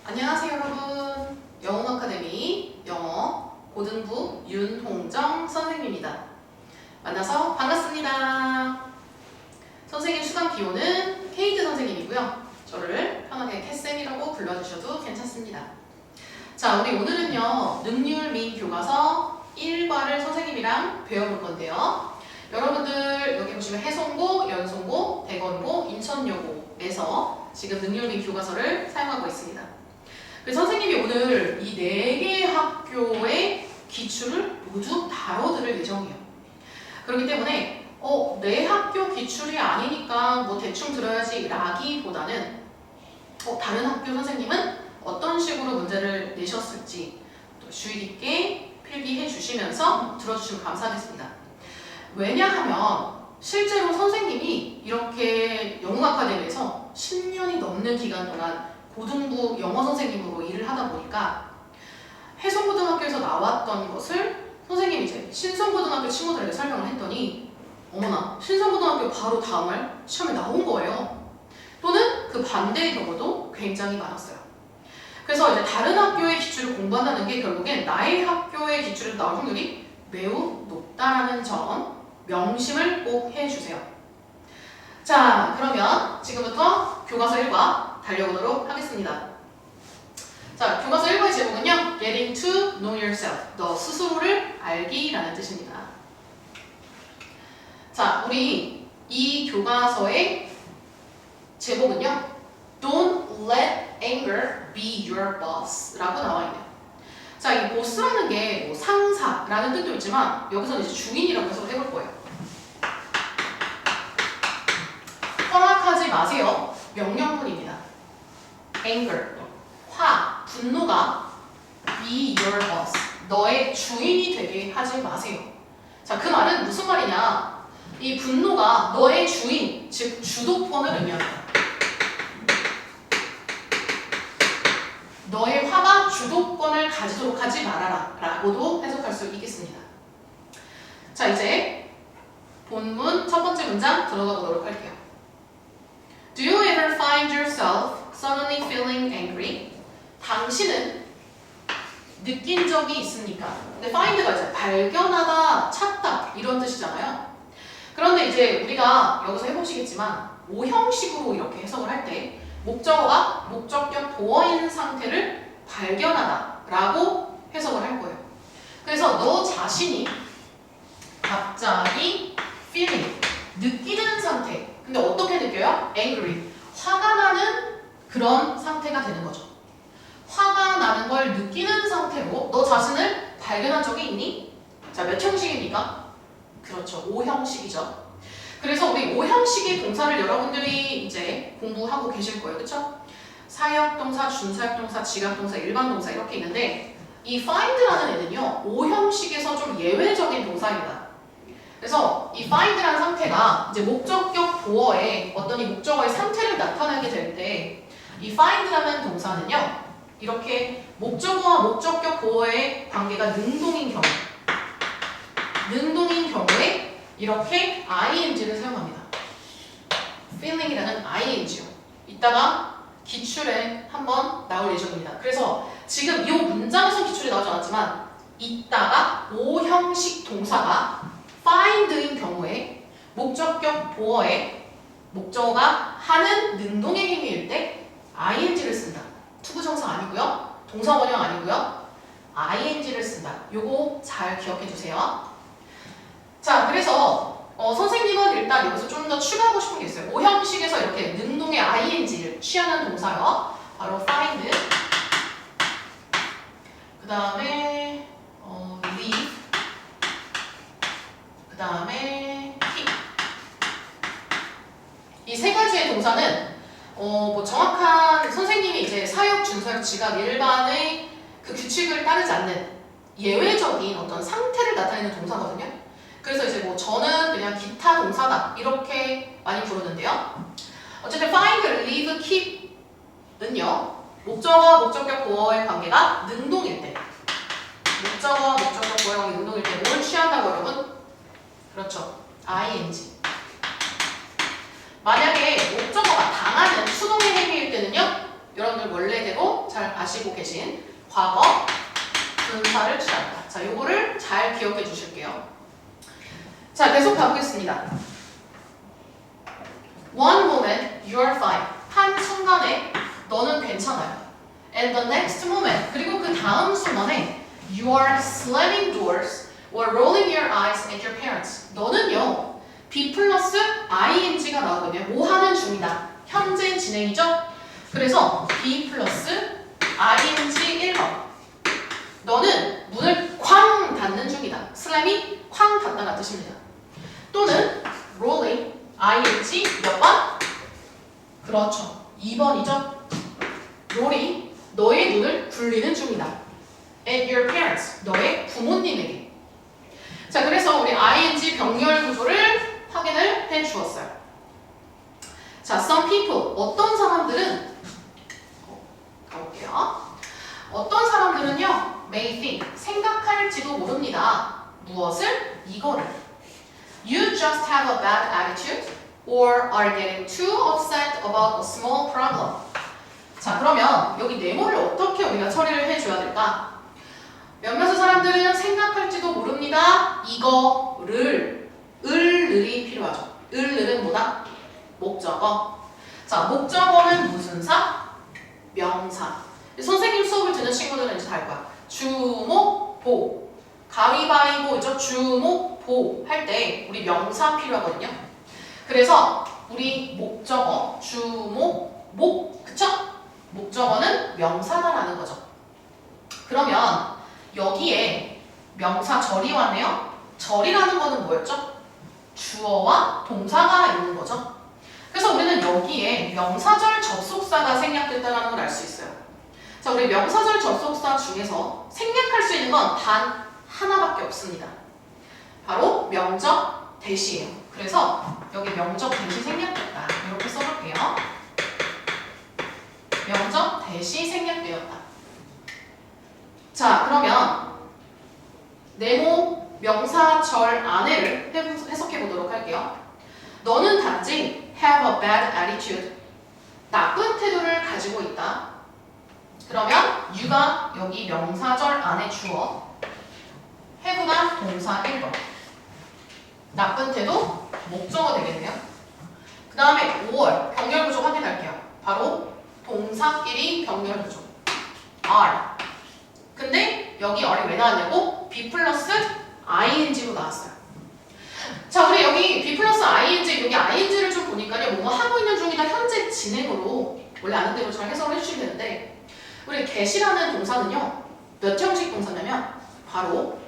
안녕하세요 여러분. 영어 아카데미 영어 고등부 윤홍정 선생님입니다. 만나서 반갑습니다. 선생님 수강 기호는 케이트 선생님이고요. 저를 편하게 캐쌤이라고 불러주셔도 괜찮습니다. 자, 우리 오늘은요 능률 및 교과서 1과를 선생님이랑 배워볼 건데요. 여러분들 여기 보시면 해송고, 연송고, 대건고, 인천여고에서 지금 능률 및 교과서를 사용하고 있습니다. 그래서 선생님이 오늘 이 4개 학교의 기출을 모두 다뤄드릴 예정이에요. 그렇기 때문에 내 학교 기출이 아니니까 뭐 대충 들어야지 라기보다는 다른 학교 선생님은 어떤 식으로 문제를 내셨을지 또 주의 깊게 필기해 주시면서 들어주시면 감사하겠습니다. 왜냐하면 실제로 선생님이 이렇게 영어 아카데미에서 10년이 넘는 기간 동안 고등부 영어 선생님으로 일을 하다 보니까 해성고등학교에서 나왔던 것을 선생님이 이제 신성고등학교 친구들에게 설명을 했더니 어머나 신성고등학교 바로 다음날 시험에 나온 거예요. 또는 그 반대의 경우도 굉장히 많았어요. 그래서 이제 다른 학교의 기출을 공부한다는 게 결국엔 나의 학교의 기출에서 나올 확률이 매우 높다라는 점 명심을 꼭 해주세요. 자, 그러면 지금부터 교과서 1과 달려보도록 하겠습니다. 자, 교과서 1과의 제목은요 Getting to know yourself, 너 스스로를 알기라는 뜻입니다. 자, 우리 이 교과서의 제목은요 Don't let anger be your boss 라고 나와있네요. 자, 이 boss라는 게 뭐 상사라는 뜻도 있지만 여기서는 이제 주인이라고 해석을 해볼 거예요. 허락하지 마세요. 명령문입니다. anger, 분노가 be your boss, 너의 주인이 되게 하지 마세요. 자, 그 말은 무슨 말이냐? 이 분노가 너의 주인, 즉 주도권을 의미합니다. 너의 화가 주도권을 가지도록 하지 말아라 라고도 해석할 수 있겠습니다. 자, 이제 본문 첫 번째 문장 들어가 보도록 할게요. Do you ever find yourself suddenly feeling angry? 당신은 느낀 적이 있습니까? 근데 find가 이제 발견하다, 찾다 이런 뜻이잖아요. 그런데 이제 우리가 여기서 해보시겠지만 오형식으로 이렇게 해석을 할 때 목적어가 목적격 보어인 상태를 발견하다 라고 해석을 할 거예요. 그래서 너 자신이 갑자기 feeling, 느끼는 상태. 근데 어떻게 느껴요? angry, 화가 나는 그런 상태가 되는 거죠. 화가 나는 걸 느끼는 상태로 너 자신을 발견한 적이 있니? 자, 몇 형식입니까? 그렇죠, 5형식이죠. 그래서 우리 5형식의 동사를 여러분들이 이제 공부하고 계실 거예요. 그쵸? 사역동사, 준사역동사, 지각동사, 일반동사 이렇게 있는데 이 find라는 애는요 5형식에서 좀 예외적인 동사입니다. 그래서 이 find라는 상태가 이제 목적격 보어에 어떤 이 목적어의 상태를 나타내게 될 때 이 find라는 동사는요 이렇게 목적어와 목적격 보어의 관계가 능동인 경우에 이렇게 ing를 사용합니다. feeling이라는 ing요. 이따가 기출에 한번 나올 예정입니다. 그래서 지금 이 문장에서 기출이 나오지 않았지만 이따가 5형식 동사가 find인 경우에 목적격 보어에 목적어가 하는 능동의 행위일 때 ing를 쓴다. 투부정사 아니고요. 동사 원형 아니고요. ing를 쓴다. 요거 잘 기억해 주세요. 자, 그래서 선생님은 일단 여기서 좀 더 추가하고 싶은 게 있어요. 5형식에서 이렇게 능동의 ing를 취하는 동사요. 바로 find, 그 다음에 leave, 그 다음에 keep. 이 세 가지의 동사는 뭐 정확한 선생님이 이제 사역, 준사역, 지각, 일반의 그 규칙을 따르지 않는 예외적인 어떤 상태를 나타내는 동사거든요. 그래서 이제 뭐 저는 그냥 기타 동사다 이렇게 많이 부르는데요. 어쨌든 find, leave, keep는요 목적어와 목적격 보어의 관계가 능동일 때, 목적어와 목적격 보어의 관계가 능동일 때 뭘 취한다고 여러분? 그렇죠, ing. 만약에 목적어가 당하는 수동의 행위일 때는요 여러분들 원래대로 잘 아시고 계신 과거 분사를 취한다. 자, 요거를 잘 기억해 주실게요. 자, 계속 가보겠습니다. One moment, you're fine. 한 순간에 너는 괜찮아요. And the next moment, 그리고 그 다음 순간에 you are slamming doors or rolling your eyes at your parents. 너는요, be 플러스 ing가 나오거든요. 뭐 하는 중이다. 현재 진행이죠? 그래서 be 플러스 ing 1번. 너는 문을 쾅 닫는 중이다. 슬램이 쾅 닫다가 뜻입니다. 또는 rolling ing 몇 번? 그렇죠. 2번이죠. 롤이 너의 눈을 굴리는 중이다. At your parents. 너의 부모님에게. 자, 그래서 우리 ing 병렬 구조를 확인을 해 주었어요. 자, some people. 어떤 사람들은 가볼게요. 어떤 사람들은요, may think. 생각할지도 모릅니다. 무엇을? 이거를. You just have a bad attitude or are getting too upset about a small problem. 자, 그러면 여기 네모를 어떻게 우리가 처리를 해줘야 될까? 몇몇의 사람들은 생각할지도 모릅니다. 이거를 을이 필요하죠. 을은 뭐다? 목적어. 자, 목적어는 무슨 사? 명사. 선생님 수업을 듣는 친구들은 이제 다 알 거야. 주목, 보. 가위바위보 있죠? 주목, 보 할 때 우리 명사 필요하거든요. 그래서 우리 목적어, 주목, 목, 그쵸? 목적어는 명사다라는 거죠. 그러면 여기에 명사 절이 왔네요. 절이라는 거는 뭐였죠? 주어와 동사가 있는 거죠. 그래서 우리는 여기에 명사절 접속사가 생략됐다는 걸 알 수 있어요. 자, 우리 명사절 접속사 중에서 생략할 수 있는 건 단 하나밖에 없습니다. 바로 명적 대시예요. 그래서 여기 명적 대시 생략됐다. 이렇게 써볼게요. 명적 대시 생략되었다. 자, 그러면 네모 명사절 안에를 해석해 보도록 할게요. 너는 단지 have a bad attitude. 나쁜 태도를 가지고 있다. 그러면 you가 여기 명사절 안에 주어, have나 동사 1번. 나쁜 태도 목적어 되겠네요. 그 다음에 5월 병렬구조 확인할게요. 바로 동사끼리 병렬구조 are. 근데 여기 R이 왜 나왔냐고? be 플러스 ing로 나왔어요. 자, 우리 여기 be 플러스 ing, 여기 ing를 좀 보니까요, 뭐뭐 하고 있는 중이다 현재 진행으로 원래 아는 대로 잘 해석을 해주시면 되는데, 우리 get이라는 동사는요 몇 형식 동사냐면 바로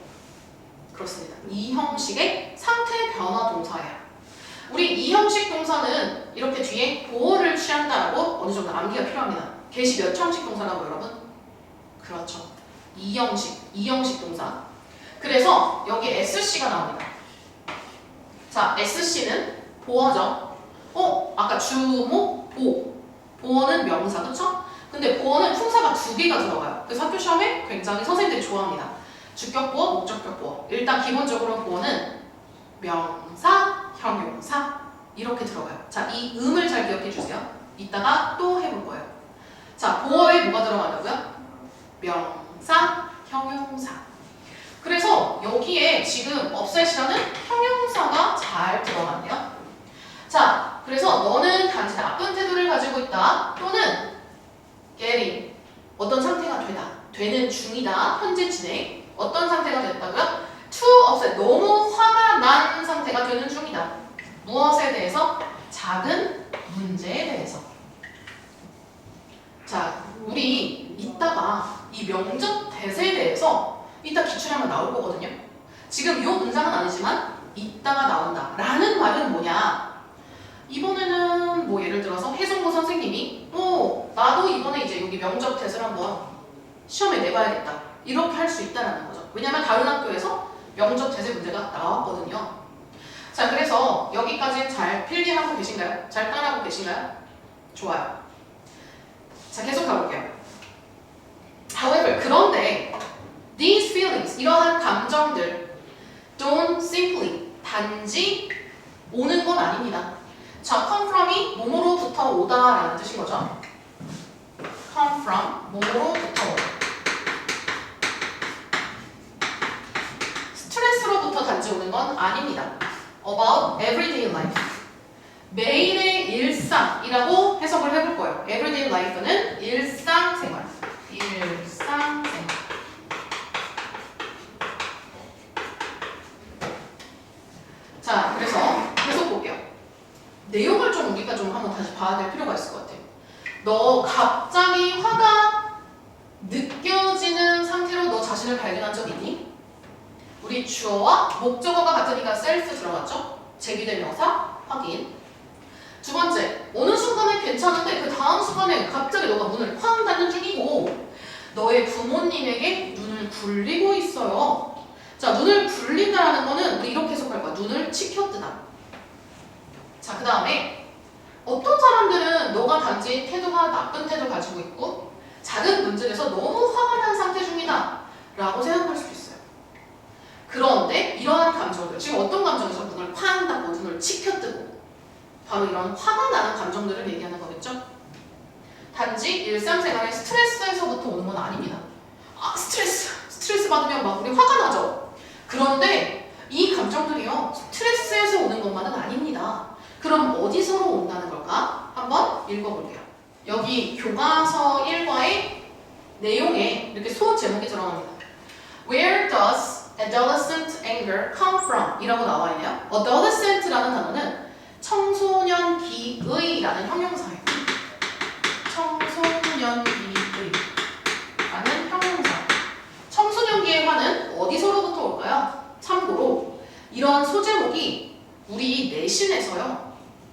그렇습니다. 이 형식의 상태 변화 동사예요. 우리 이 형식 동사는 이렇게 뒤에 보어를 취한다라고 어느 정도 암기가 필요합니다. get이 몇 형식 동사라고 여러분? 그렇죠. 이 형식 동사. 그래서 여기 SC가 나옵니다. 자, SC는 보어죠. 아까 주목, 보. 보어는 명사, 그쵸? 근데 보어는 품사가 2개가 들어가요. 그래서 학교 시험에 굉장히 선생님들이 좋아합니다. 주격 보어, 목적격 보어. 일단 기본적으로 보어는 명사, 형용사 이렇게 들어가요. 자, 이 음을 잘 기억해 주세요. 이따가 또 해볼 거예요. 자, 보어에 뭐가 들어간다고요? 명사, 형용사. 그래서 여기에 지금 upset이라는 형용사가 잘 들어갔네요. 자, 그래서 너는 단지 나쁜 태도를 가지고 있다. 또는 getting, 어떤 상태가 되는 중이다. 현재 진행. 어떤 상태가 됐다고요? too upset, 너무 화가 난 상태가 되는 중이다. 무엇에 대해서? 작은 문제에 대해서. 자, 우리 이따가 이 명적 대세에 대해서 이따 기출하면 나올 거거든요. 지금 이 문장은 아니지만 이따가 나온다 라는 말은 뭐냐? 이번에는 뭐 예를 들어서 해성고 선생님이 나도 이번에 이제 여기 명적 대세를 한번 시험에 내봐야겠다 이렇게 할 수 있다는 거죠. 왜냐면 다른 학교에서 명적 대세 문제가 나왔거든요. 자, 그래서 여기까지 잘 필기하고 계신가요? 잘 따라하고 계신가요? 좋아요. 자, 계속 가볼게요. However, 그런데 these feelings, 이러한 감정들 don't simply, 단지 오는 건 아닙니다. 자, come from이 뭐뭐로부터 오다 라는 뜻인 거죠. come from 뭐로부터 스트레스로부터 단지 오는 건 아닙니다. About everyday life. 매일의 일상이라고 해석을 해볼 거예요. Everyday life는 일상생활. 일상생활. 자, 그래서 계속 볼게요. 내용을 좀 우리가 좀 한번 다시 봐야 될 필요가 있을 것 같아요. 너 갑자기 화가 느껴지는 상태로 너 자신을 발견한 적 있니? 우리 주어와 목적어가 같으니까 self 들어갔죠? 제기대명사 확인. 두 번째, 어느 순간에 괜찮은데 그 다음 순간에 갑자기 너가 문을 쾅 닫는 중이고 너의 부모님에게 눈을 굴리고 있어요. 자, 눈을 굴린다는 거는 우리 이렇게 해석할 거야. 눈을 치켜뜨다. 자, 그 다음에 어떤 사람들은 너가 단지 태도가 나쁜 태도 가지고 있고 작은 문제에서 너무 화가 난 상태 중이다 라고 생각할 수도 있어요. 그런데 이러한 감정들, 지금 어떤 감정에서 눈을 쾅 닫고 눈을 치켜뜨고 바로 이런 화가 나는 감정들을 얘기하는 거겠죠? 단지 일상생활의 스트레스에서부터 오는 건 아닙니다. 아, 스트레스 받으면 막 우리 화가 나죠? 그런데 이 감정들이요, 스트레스에서 오는 것만은 아닙니다. 그럼 어디서로 온다는 걸까? 한번 읽어볼게요. 여기 교과서 1과의 내용에 이렇게 소원 제목이 들어갑니다. Where does adolescent anger come from? 이라고 나와 있네요. adolescent라는 단어는 청소년기의라는 형용사예요. 청소년기의 라는 형용사. 청소년기의 화는 어디서로부터 올까요? 참고로 이런 소제목이 우리 내신에서요,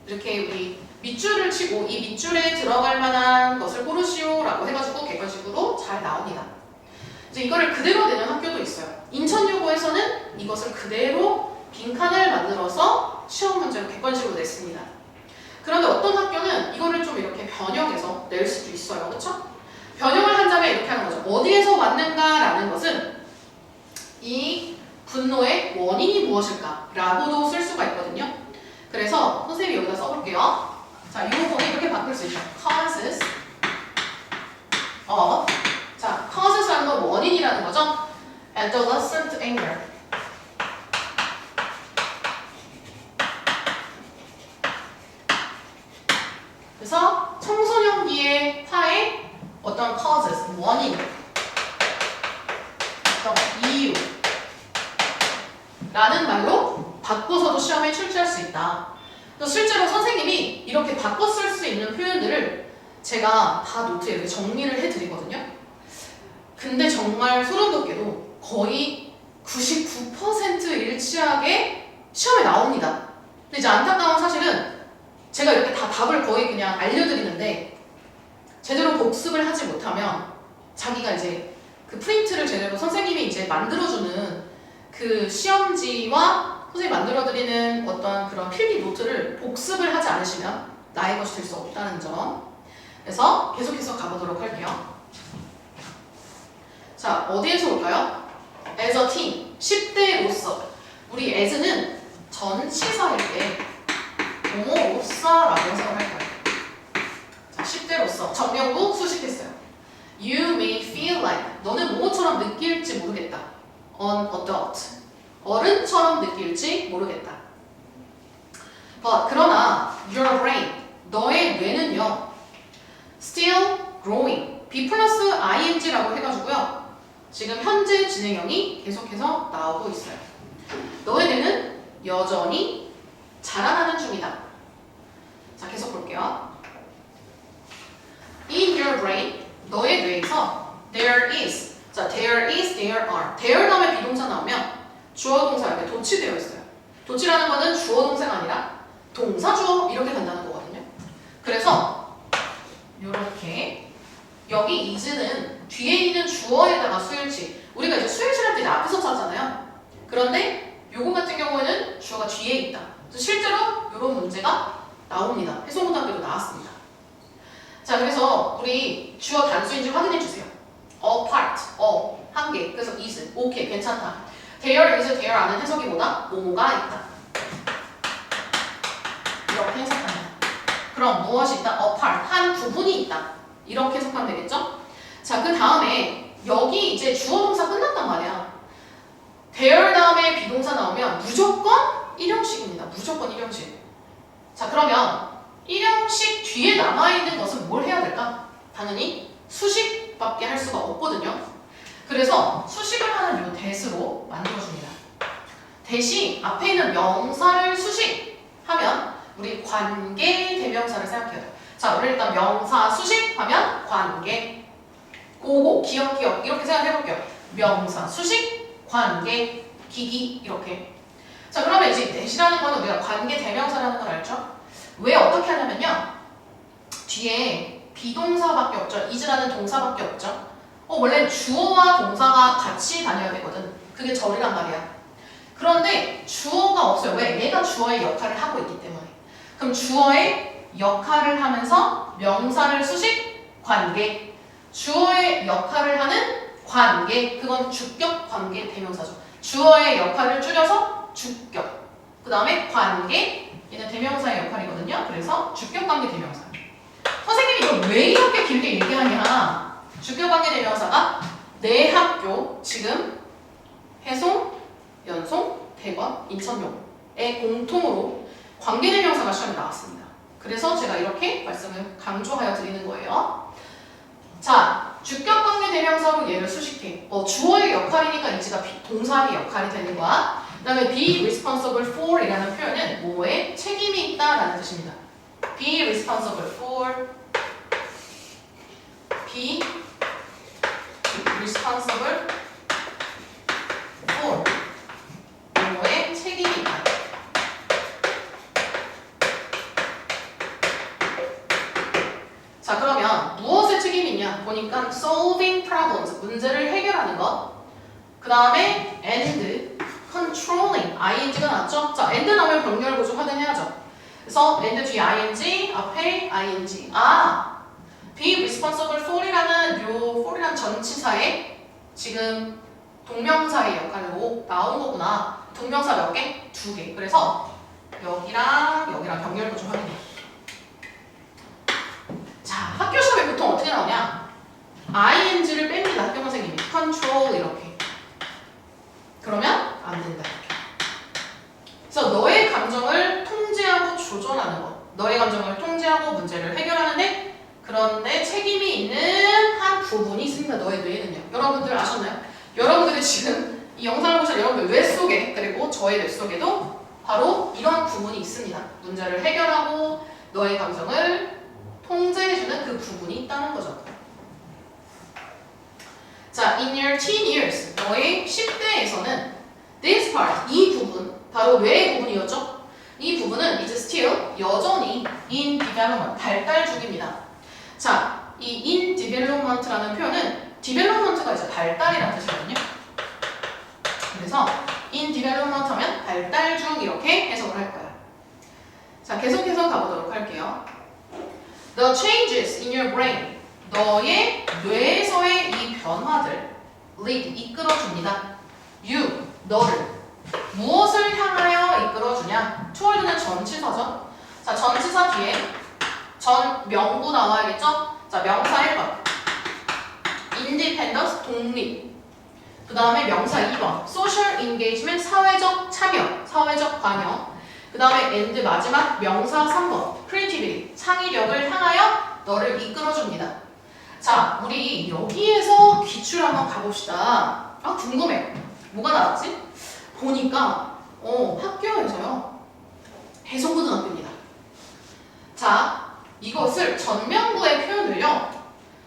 이렇게 우리 밑줄을 치고 이 밑줄에 들어갈 만한 것을 고르시오 라고 해가지고 객관식으로 잘 나옵니다. 이제 이거를 그대로 내는 학교도 있어요. 인천여고에서는 이것을 그대로 빈칸을 만들어서 시험 문제로 객관식으로 냈습니다. 그런데 어떤 학교는 이거를 좀 이렇게 변형해서 낼 수도 있어요. 그렇죠? 변형을 한다면 이렇게 하는 거죠. 어디에서 왔는가라는 것은 이 분노의 원인이 무엇일까? 라고도 쓸 수가 있거든요. 그래서 선생님이 여기다 써볼게요. 자, 이 부분을 이렇게 바꿀 수 있죠. causes of. 자, causes라는 건 원인이라는 거죠. adolescent anger. 그래서 청소년기의 화의 어떤 causes, 원인, 어떤 이유 라는 말로 바꿔서도 시험에 출제할 수 있다. 또 실제로 선생님이 이렇게 바꿔 쓸 수 있는 표현들을 제가 다 노트에 이렇게 정리를 해드리거든요. 근데 정말 소름 돋게도 거의 99% 일치하게 시험에 나옵니다. 근데 이제 안타까운 사실은 제가 이렇게 다 답을 거의 그냥 알려드리는데 제대로 복습을 하지 못하면 자기가 이제 그 프린트를 제대로 선생님이 이제 만들어주는 그 시험지와 선생님이 만들어드리는 어떤 그런 필기 노트를 복습을 하지 않으시면 나의 것이 될 수 없다는 점. 그래서 계속해서 가보도록 할게요. 자, 어디에서 올까요? as a teen, 10대로서. 우리 as는 전치사일 때 뭐뭐로서라고 해석을 할 거예요. 자, 10대로서. 정명구 수식했어요. You may feel like. 너는 뭐뭐처럼 느낄지 모르겠다. An adult. 어른처럼 느낄지 모르겠다. But 그러나 your brain, 너의 뇌는요, still growing. B 플러스 ing라고 해가지고요. 지금 현재 진행형이 계속해서 나오고 있어요. 너의 뇌는 여전히 자라나는 중이다. 자, 계속 볼게요. In your brain, 너의 뇌에서 there is. 자, there is, there are. there 다음에 비동사 나오면 주어 동사 이렇게 도치되어 있어요. 도치라는 거는 주어 동사가 아니라 동사 주어 이렇게 간다는 거거든요. 그래서 이렇게 여기 is는 뒤에 있는 주어에다가 수일치. 우리가 이제 수일치할 때 이제 앞에서 찾잖아요. 그런데 요거 같은 경우에는 주어가 뒤에 있다. 그래서 실제로 이런 문제가 나옵니다. 해송고등학교도 나왔습니다. 자, 그래서 우리 주어 단수인지 확인해 주세요. A part, 한 개. 그래서 is, 오케이, 괜찮다. there is, there 아는 해석이 뭐다? 뭐뭐가 있다. 이렇게 해석합니다. 그럼 무엇이 있다? A part, 한 부분이 있다. 이렇게 해석하면 되겠죠? 자, 그 다음에 여기 이제 주어 동사 끝났단 말이야. there 다음에 비동사 나오면 무조건 일형식입니다. 무조건 일형식. 자, 그러면 일형식 뒤에 남아있는 것은 뭘 해야 될까? 당연히 수식밖에 할 수가 없거든요. 그래서 수식을 하는 요 that으로 만들어줍니다. that이 앞에 있는 명사를 수식하면 우리 관계 대명사를 생각해야 돼요. 자, 우리 일단 명사 수식하면 관계. 고고, 기억 이렇게 생각해볼게요. 명사 수식, 관계, 기기 이렇게. 자, 그러면 이제 that이라는 거는 우리가 관계 대명사라는 걸 알죠? 왜 어떻게 하냐면요. 뒤에 비동사밖에 없죠. is라는 동사밖에 없죠. 원래 주어와 동사가 같이 다녀야 되거든. 그게 절이란 말이야. 그런데 주어가 없어요. 왜? 얘가 주어의 역할을 하고 있기 때문에. 그럼 주어의 역할을 하면서 명사를 수식, 관계. 주어의 역할을 하는 관계. 그건 주격 관계 대명사죠. 주어의 역할을 줄여서 주격. 그 다음에 관계. 얘는 대명사의 역할이거든요. 그래서 주격 관계 대명사. 선생님이 이걸 왜 이렇게 길게 얘기하냐? 주격 관계 대명사가 내 학교, 지금 해송, 연송, 대관, 인천용의 공통으로 관계 대명사가 시험에 나왔습니다. 그래서 제가 이렇게 말씀을 강조하여 드리는 거예요. 자, 주격 관계 대명사로 얘를 수식해. 주어의 역할이니까 이제가 동사의 역할이 되는 거야. 그 다음에 be responsible for 이라는 표현은 뭐에 책임이 있다라는 뜻입니다. be responsible for, be responsible for 뭐에 책임이 있다. 자, 그러면 무엇에 책임이 있냐 보니까 solving problems, 문제를 해결하는 것. 그 다음에 and controlling, ing가 나왔죠? 자, and 나오면 병렬 구조 확인해야죠. 그래서 and 뒤에 ing, 앞에 ing. be responsible for이라는 요 for이라는 전치사에 지금 동명사의 역할로 나온 거구나. 동명사 몇 개? 2개. 그래서 여기랑 병렬 구조 확인해. 자, 학교 시험에 보통 어떻게 나오냐? ing를 뺍니다. 학교 선생님이. control 이렇게. 그러면 안 된다. 이렇게. 그래서 너의 감정을 통제하고 조절하는 것. 너의 감정을 통제하고 문제를 해결하는데 그런데 책임이 있는 한 부분이 있습니다. 너의 뇌에는요. 여러분들 아셨나요? 여러분들이 지금 이 영상을 보시면 여러분들 뇌 속에 그리고 저의 뇌 속에도 바로 이런 부분이 있습니다. 문제를 해결하고 너의 감정을 통제해주는 그 부분이 있다는 거죠. 자, in your teen years, 너의 10대에서는 this part, 이 부분, 바로 뇌의 부분이었죠? 이 부분은 is still, 여전히 in development, 발달 중입니다. 자, 이 in development라는 표현은 development가 이제 발달이라는 뜻이거든요. 그래서 in development 하면 발달 중 이렇게 해석을 할 거예요. 자, 계속해서 가보도록 할게요. The changes in your brain, 너의 뇌에서의 이 변화들 lead, 이끌어줍니다. You, 너를 무엇을 향하여 이끌어주냐? toward는 전치사죠. 자, 전치사 뒤에 전 명구 나와야겠죠? 자, 명사 1번 independence, 독립. 그 다음에 명사 2번 social engagement, 사회적 참여, 사회적 관여. 그 다음에 and 마지막 명사 3번 creativity, 창의력을 향하여 너를 이끌어줍니다. 자, 우리 여기에서 기출 한번 가봅시다. 궁금해. 뭐가 나왔지? 보니까 학교에서요. 해성고등학교입니다. 자, 이것을 전명구의 표현을요.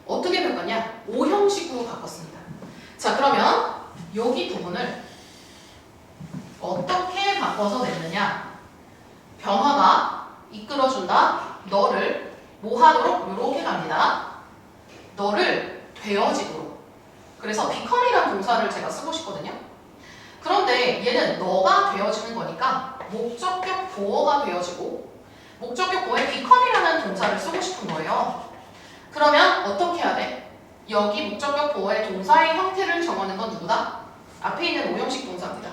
어떻게 바꿨냐? 오형식으로 바꿨습니다. 자, 그러면 여기 부분을 어떻게 바꿔서 냈느냐? 변화가 이끌어준다. 너를 뭐 하도록? 이렇게 갑니다. 너를 되어지도록. 그래서 become이라는 동사를 제가 쓰고 싶거든요. 그런데 얘는 너가 되어지는 거니까 목적격 보어가 되어지고 목적격 보어에 become이라는 동사를 쓰고 싶은 거예요. 그러면 어떻게 해야 돼? 여기 목적격 보어의 동사의 형태를 정하는 건 누구다? 앞에 있는 오형식 동사입니다.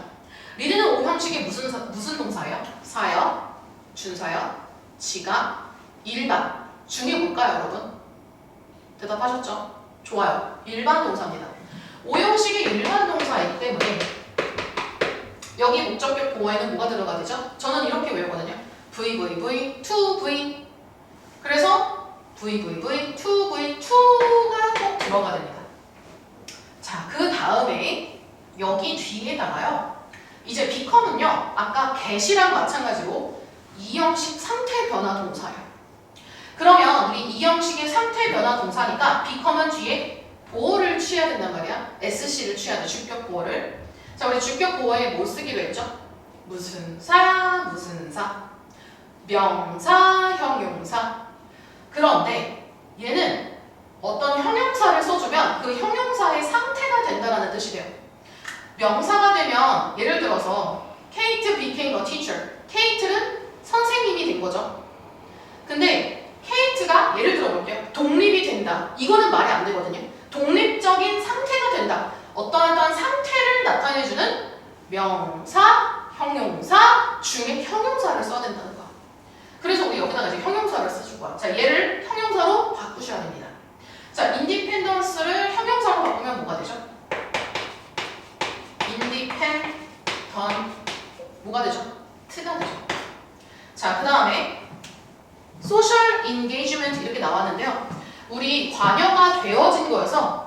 리드는 오형식이 무슨 동사예요? 사역, 준사역, 지각, 일반. 중에 뭘까요, 여러분? 대답하셨죠? 좋아요. 일반 동사입니다. 5형식의 일반 동사이기 때문에 여기 목적격 보어에는 뭐가 들어가야 되죠? 저는 이렇게 외우거든요. VVV, to V. 그래서 VVV, to V, to가 꼭 들어가야 됩니다. 자, 그 다음에 여기 뒤에다가요. 이제 become은요. 아까 get이랑 마찬가지로 2형식 상태 변화 동사예요. 그러면 우리 2형식의 상태 변화 동사니까 become은 뒤에 보어를 취해야 된단 말이야. SC를 취해야 돼. 주격 보어를. 자, 우리 주격 보어에 뭐 쓰기로 했죠? 무슨 사, 무슨 사. 명사, 형용사. 그런데 얘는 어떤 형용사를 써주면 그 형용사의 상태가 된다는 뜻이 돼요. 명사가 되면 예를 들어서 Kate became a teacher. 케이트는 선생님이 된 거죠. 근데 케이트가 예를 들어 볼게요. 독립이 된다. 이거는 말이 안 되거든요. 독립적인 상태가 된다. 어떠한 상태를 나타내주는 명사, 형용사 중에 형용사를 써야 된다는 거야. 그래서 우리 여기다가 이제 형용사를 써줄 거야. 자, 얘를 형용사로 바꾸셔야 됩니다. 자, independence를 형용사로 바꾸면 뭐가 되죠? independent 뭐가 되죠? t가 되죠. 자, 그 다음에 social engagement 이렇게 나왔는데요. 우리 관여가 되어진 거여서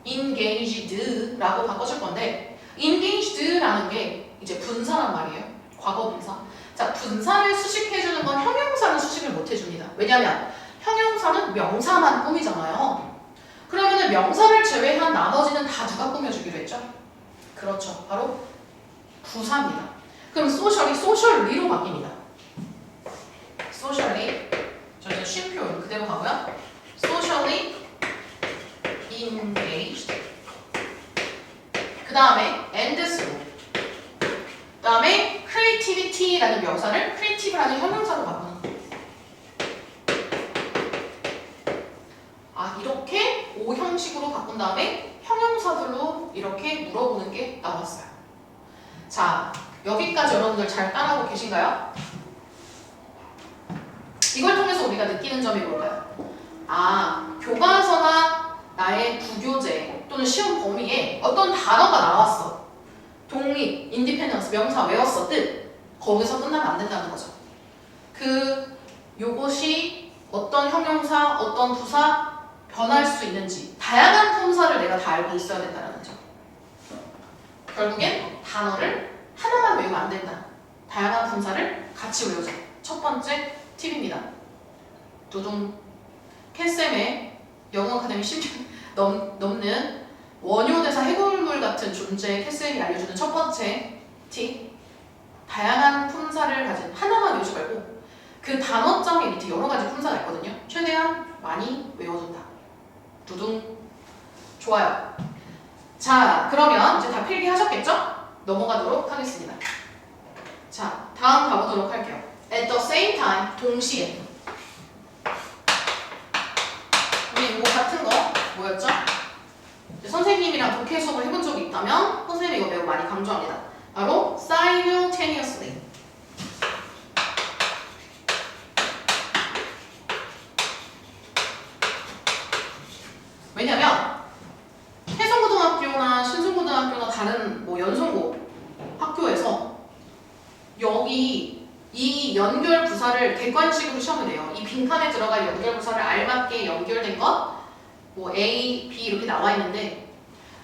engaged라고 바꿔줄 건데 engaged라는 게 이제 분사란 말이에요. 과거 분사. 자, 분사를 수식해주는 건 형용사는 수식을 못 해줍니다. 왜냐하면 형용사는 명사만 꾸미잖아요. 그러면은 명사를 제외한 나머지는 다 누가 꾸며주기로 했죠? 그렇죠. 바로 부사입니다. 그럼 socially로 바뀝니다. socially, 저 이제 쉼표 그대로 가고요. socially engaged. 그 다음에 and through. 그 다음에 creativity라는 명사를 creative라는 형용사로 바꾸는 거예요. 이렇게 5형식으로 바꾼 다음에 형용사들로 이렇게 물어보는 게 나왔어요. 자, 여기까지 여러분들 잘 따라하고 계신가요? 이걸 통해서 우리가 느끼는 점이 뭘까요? 교과서나 나의 구교재 또는 시험 범위에 어떤 단어가 나왔어. 독립, 인디펜던스, 명사 외웠어, 뜻. 거기서 끝나면 안 된다는 거죠. 요것이 어떤 형용사, 어떤 부사 변할 수 있는지 다양한 품사를 내가 다 알고 있어야 된다는 거죠. 결국엔 단어를 하나만 외우면 안 된다. 다양한 품사를 같이 외우자. 첫 번째 팁입니다. 두둥. 캣쌤의 영어 아카데미 10년 넘는 원효대사 해골물 같은 존재 캣쌤이 알려주는 첫 번째 팁. 다양한 품사를 가진 하나만 외우지 말고 그 단어장의 밑에 여러 가지 품사가 있거든요. 최대한 많이 외워둔다. 두둥. 좋아요. 자, 그러면 이제 다 필기하셨겠죠? 넘어가도록 하겠습니다. 자, 다음 가보도록 할게요. At the same time, 동시에. 우리 이거 같은 거 뭐였죠? 선생님이랑 독해 수업을 해본 적이 있다면 선생님이 이거 매우 많이 강조합니다. 바로 simultaneously. 왜냐면 해성고등학교나 신성고등학교나 다른 연성고 학교에서 여기 이 연결 부사를 객관식으로 시험을 내요. 이 빈칸에 들어갈 연결 부사를 알맞게 연결된 것 A, B 이렇게 나와 있는데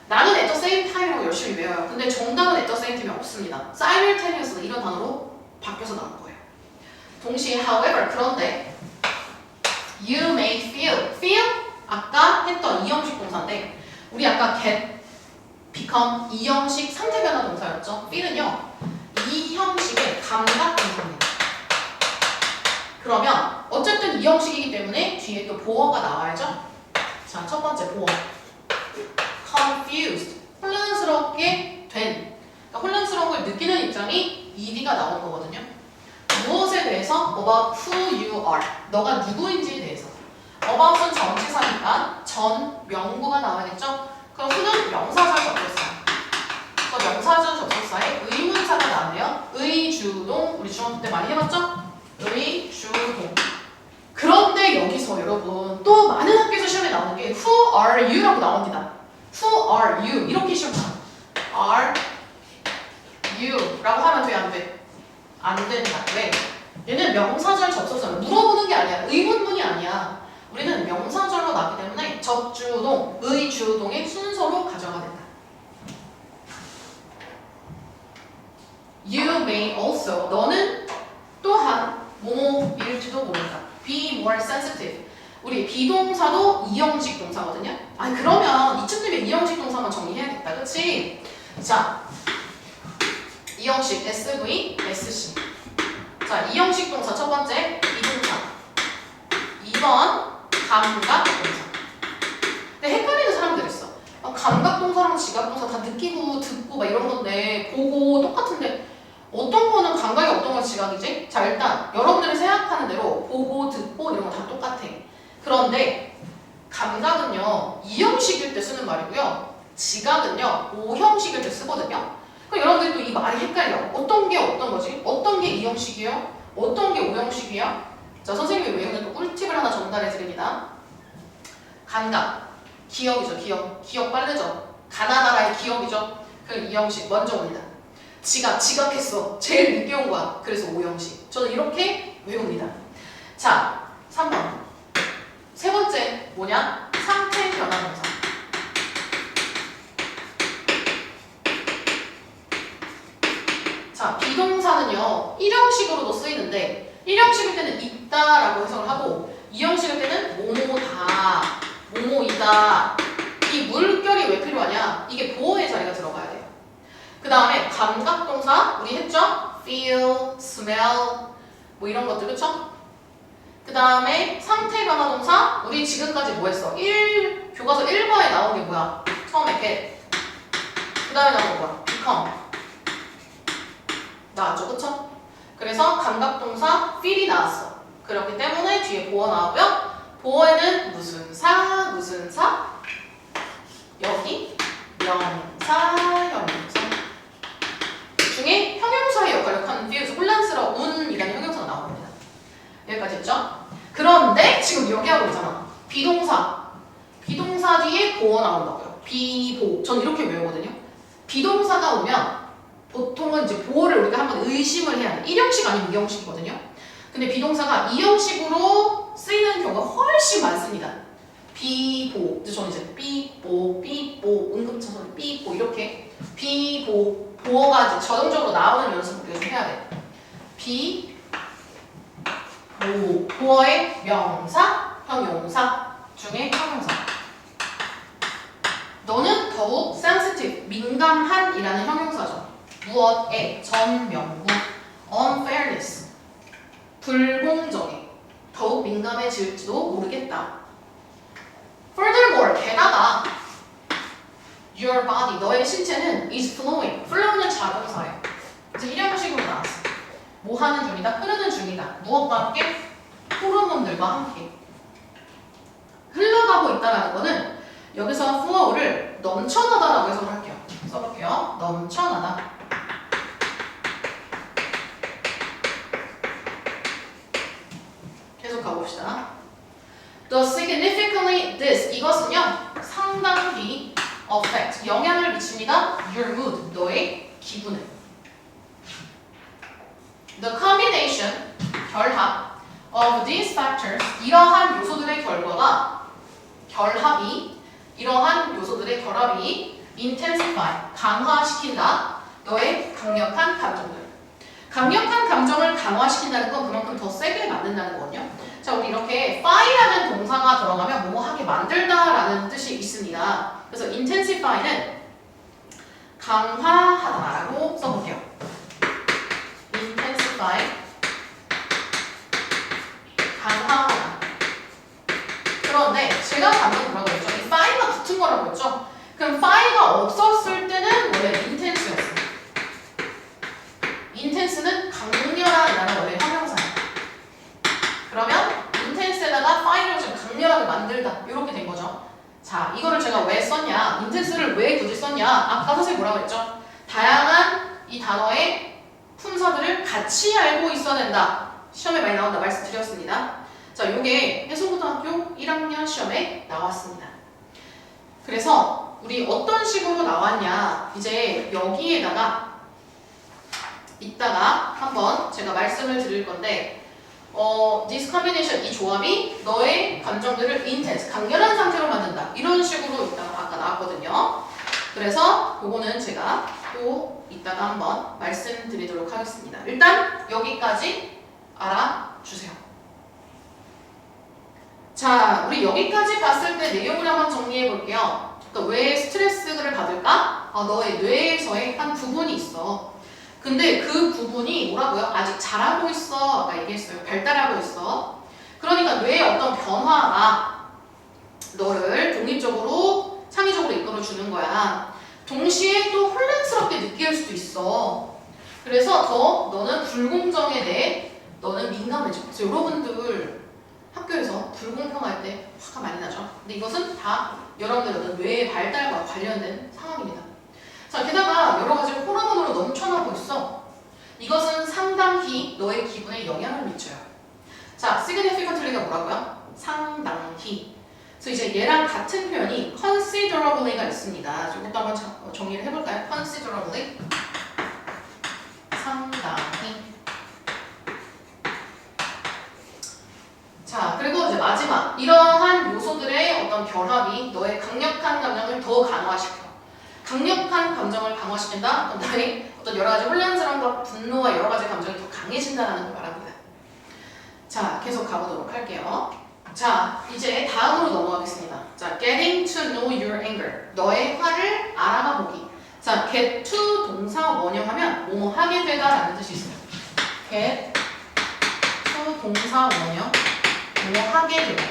나는 at the same time이라고 열심히 외워요. 근데 정답은 at the same time이 없습니다. simultaneously 이런 단어로 바뀌어서 나온 거예요. 동시에 however 그런데 you may feel 아까 했던 2형식 동사인데 우리 아까 get, become 2형식 상태 변화 동사였죠. feel은요 2형식의 감각 동사입니다. 그러면 어쨌든 2형식이기 때문에 뒤에 또 보어가 나와야죠. 자, 첫 번째 보어 confused 혼란스럽게 된 그러니까 혼란스러운 걸 느끼는 입장이 ed가 나오는 거거든요. 무엇에 대해서? about who you are 너가 누구인지에 대해서 about은 전치사니까 전 명구가 나와야겠죠? 그럼 who는 명사절 접속사. 그 명사절 접속사에 의문사가 나왔네요. 의주동 우리 중학교 때 많이 해봤죠? 의주동. 그런데 여기서 여러분 또 많은 학교에서 시험에 나오는 게 who are you라고 나옵니다. Who are you? 이렇게 시험 나와. Are you라고 하면 돼, 안 돼? 안 된다. 왜? 얘는 명사절 접속사를 물어보는 게 아니야. 의문문이 아니야. 우리는 명사절로 나기 때문에 접주동, 의주동의 순서로 가져가야 된다. You may also, 너는 또한 뭐뭐일지도 모른다. Be more sensitive. 우리 비동사도 이형식 동사거든요. 아니 그러면 이쯤 되면 이형식 동사만 정리해야겠다. 그치? 자, 이형식 SV, SC. 자, 이형식 동사 첫 번째 비동사. 2번 감각 동사. 근데 헷갈리는 사람들 있어. 감각 동사랑 지각 동사 다 느끼고 듣고 막 이런 건데 보고 똑같은데 어떤 거는 감각이 어떤 건 지각이지? 자, 일단 여러분들이 생각하는 대로 보고 듣고 이런 거 다 똑같아. 그런데 감각은요 2형식일 때 쓰는 말이고요. 지각은요 5형식일 때 쓰거든요. 그럼 여러분들이 또 이 말이 헷갈려. 어떤 게 어떤 거지? 어떤 게 2형식이에요? 어떤 게 5형식이에요? 자, 선생님이 외우는 또 꿀팁을 하나 전달해 드립니다. 감각, 기억이죠. 기억 빠르죠. 가나다라의 기억이죠. 그 2형식 먼저 옵니다. 지각했어. 제일 늦게 온 거야. 그래서 5형식. 저는 이렇게 외웁니다. 자, 3번. 세 번째 뭐냐? 상태 변화 동사. 자, 비동사는요 1형식으로도 쓰이는데 1형식일 때는 있다라고 해석을 하고 2형식일 때는 뭐뭐다, 뭐뭐이다. 이 물결이 왜 필요하냐? 이게 보어의 자리가 들어가야 돼요. 그 다음에 감각동사 우리 했죠? feel, smell 뭐 이런 것들 그쵸? 그 다음에 상태 변화 동사 우리 지금까지 뭐 했어? 교과서 1번에 나온 게 뭐야? 처음에 get 그 다음에 나온 거 뭐야? become 나왔죠 그쵸? 그래서 감각동사 feel이 나왔어. 그렇기 때문에 뒤에 보어 나오고요. 보어에는 무슨 사 여기 명사 중에 형용사의 역할을 하는 feels 혼란스러운이라는 형용사가 나옵니다. 여기까지 했죠? 그런데 지금 여기 하고 있잖아. 비동사 뒤에 보어 나온다고요. 비보. 전 이렇게 외우거든요. 비동사가 오면 보통은 이제 보어를 우리가 한번 의심을 해야 돼. 1형식 아니면 2형식이거든요. 근데 비동사가 2형식으로 쓰이는 경우가 훨씬 많습니다. 비보. 저는 이제 삐보 응급차 소리 삐보 이렇게 비보 보어가 이제 자동적으로 나오는 연습을 우리가 좀 해야 돼. 보어의 명사, 형용사 중에 형용사. 너는 더욱 sensitive, 민감한이라는 형용사죠. 무엇에? 전명구, unfairness, 불공정에 더욱 민감해질지도 모르겠다. Furthermore, 게다가 your body, 너의 신체는 is flowing. flow는 자동사예요. 이제 1형식으로 나왔어. 뭐 하는 중이다? 흐르는 중이다. 무엇과 함께? 호르몬들과 함께. 흘러가고 있다는 거는 여기서 flow를 넘쳐나다라고 해석을 할게요. 써볼게요. 넘쳐나다. 계속 가봅시다. The significantly this 이것은요 상당히 affect 영향을 미칩니다. Your mood 너의 기분을. The combination 결합 of these factors 이러한 요소들의 결합이 intensify 강화시킨다. 너의 강력한 감정들. 강력한 감정을 강화시킨다는 건 그만큼 더 세게 만든다는 거거든요. 자, 우리 이렇게 fi라는 동사가 들어가면 뭐뭐하게 만들다라는 뜻이 있습니다. 그래서 intensify는 강화하다라고 써볼게요. intensify 강화하다. 그런데 제가 방금 뭐라고 했죠? 이 fi가 붙은 거라고 했죠? 그럼 fi가 없었을 때는 원래 intense였어요. intense는 강렬한이라는 원래 형용사예요. 그러면 intense에다가 fi를 좀 강렬하게 만들다 이렇게 된 거죠. 자, 이거를 제가 왜 썼냐? intense를 왜 굳이 썼냐? 아까 선생님 뭐라고 했죠? 다양한 이 단어의 품사들을 같이 알고 있어야 된다. 시험에 많이 나온다 말씀드렸습니다. 자, 요게 해송고등학교 1학년 시험에 나왔습니다. 그래서 우리 어떤 식으로 나왔냐, 이제 여기에다가 이따가 한번 제가 말씀을 드릴 건데, this combination, 이 조합이 너의 감정들을 intense, 강렬한 상태로 만든다, 이런 식으로 이따가 아까 나왔거든요. 그래서 요거는 제가 또 이따가 한번 말씀드리도록 하겠습니다. 일단 여기까지 알아주세요. 자, 우리 여기까지 봤을 때 내용을 한번 정리해 볼게요. 그러니까 왜 스트레스를 받을까? 너의 뇌에서의 한 부분이 있어. 근데 그 부분이 뭐라고요? 아직 자라고 있어. 아까 얘기했어요. 발달하고 있어. 그러니까 뇌의 어떤 변화가 너를 독립적으로, 창의적으로 이끌어주는 거야. 동시에 또 혼란스럽게 느낄 수도 있어. 그래서 더 너는 불공정에 대해 너는 민감해져. 그래서 여러분들 학교에서 불공평할 때 화가 많이 나죠. 근데 이것은 다 여러분들의 어떤 뇌의 발달과 관련된 상황입니다. 자, 게다가 여러 가지 호르몬으로 넘쳐나고 있어. 이것은 상당히 너의 기분에 영향을 미쳐요. 자, significantly가 뭐라고요? 상당히. 그래서 이제 얘랑 같은 표현이 considerably가 있습니다. 이것도 한번 정리를 해볼까요? considerably. 상당히. 자, 그리고 이제 마지막. 이러한 요소들의 어떤 결합이 너의 강력한 감정을 더 강화시켜. 강력한 감정을 강화시킨다? 그럼 나의 어떤 여러 가지 혼란스러움과 분노와 여러 가지 감정이 더 강해진다는 걸 말합니다. 자, 계속 가보도록 할게요. 자, 이제 다음으로 넘어가겠습니다. 자, getting to know your anger. 너의 화를 알아가 보기. 자, get to 동사 원형하면 뭐뭐 하게 되다 라는 뜻이 있어요. get to 동사 원형, 뭐뭐 하게 되다.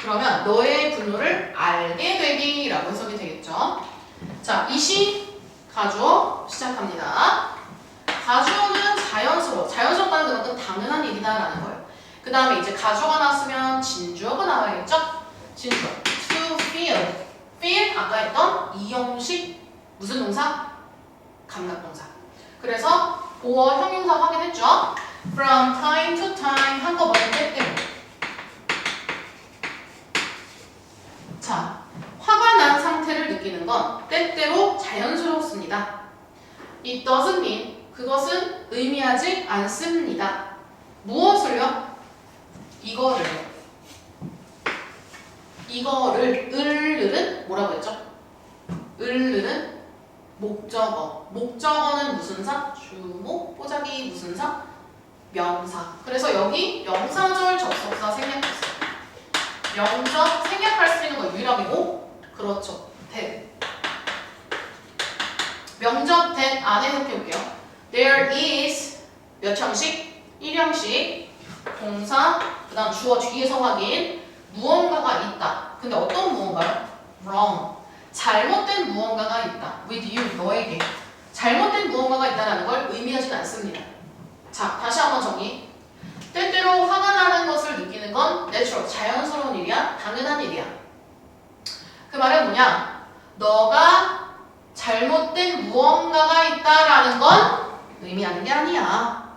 그러면 너의 분노를 알게 되기라고 해석이 되겠죠. 자, 이시 가주어 시작합니다. 가주어는 자연스러워. 자연스럽다는 것은 당연한 일이다라는 거예요. 그 다음에 이제 가주어가 나왔으면 진주어가 나와야겠죠? 진주어. to feel. feel 아까 했던 이형식 무슨 동사? 감각동사. 그래서 보어 형용사 확인했죠? from time to time 한꺼번에 때때로. 자, 화가 난 상태를 느끼는 건 때때로 자연스럽습니다. It doesn't mean, 그것은 의미하지 않습니다. 무엇을요? 이거를, 을은 뭐라고 했죠? 을은 목적어. 목적어는 무슨 사? 주목, 보자기 무슨 사? 명사. 그래서 여기 명사절 접속사 생략했어요. 명적 생략할 수 있는 거 유일하고, 그렇죠. that. 명적 that 안에 살펴볼게요. There is 몇 형식? 1형식 동사, 그 다음 주어 뒤에서 확인. 무언가가 있다. 근데 어떤 무언가요? wrong. 잘못된 무언가가 있다. with you, 너에게. 잘못된 무언가가 있다는 걸 의미하진 않습니다. 자, 다시 한번 정리. 때때로 화가 나는 것을 느끼는 건 natural, 자연스러운 일이야. 당연한 일이야. 그 말은 뭐냐? 너가 잘못된 무언가가 있다라는 건 의미하는 게 아니야.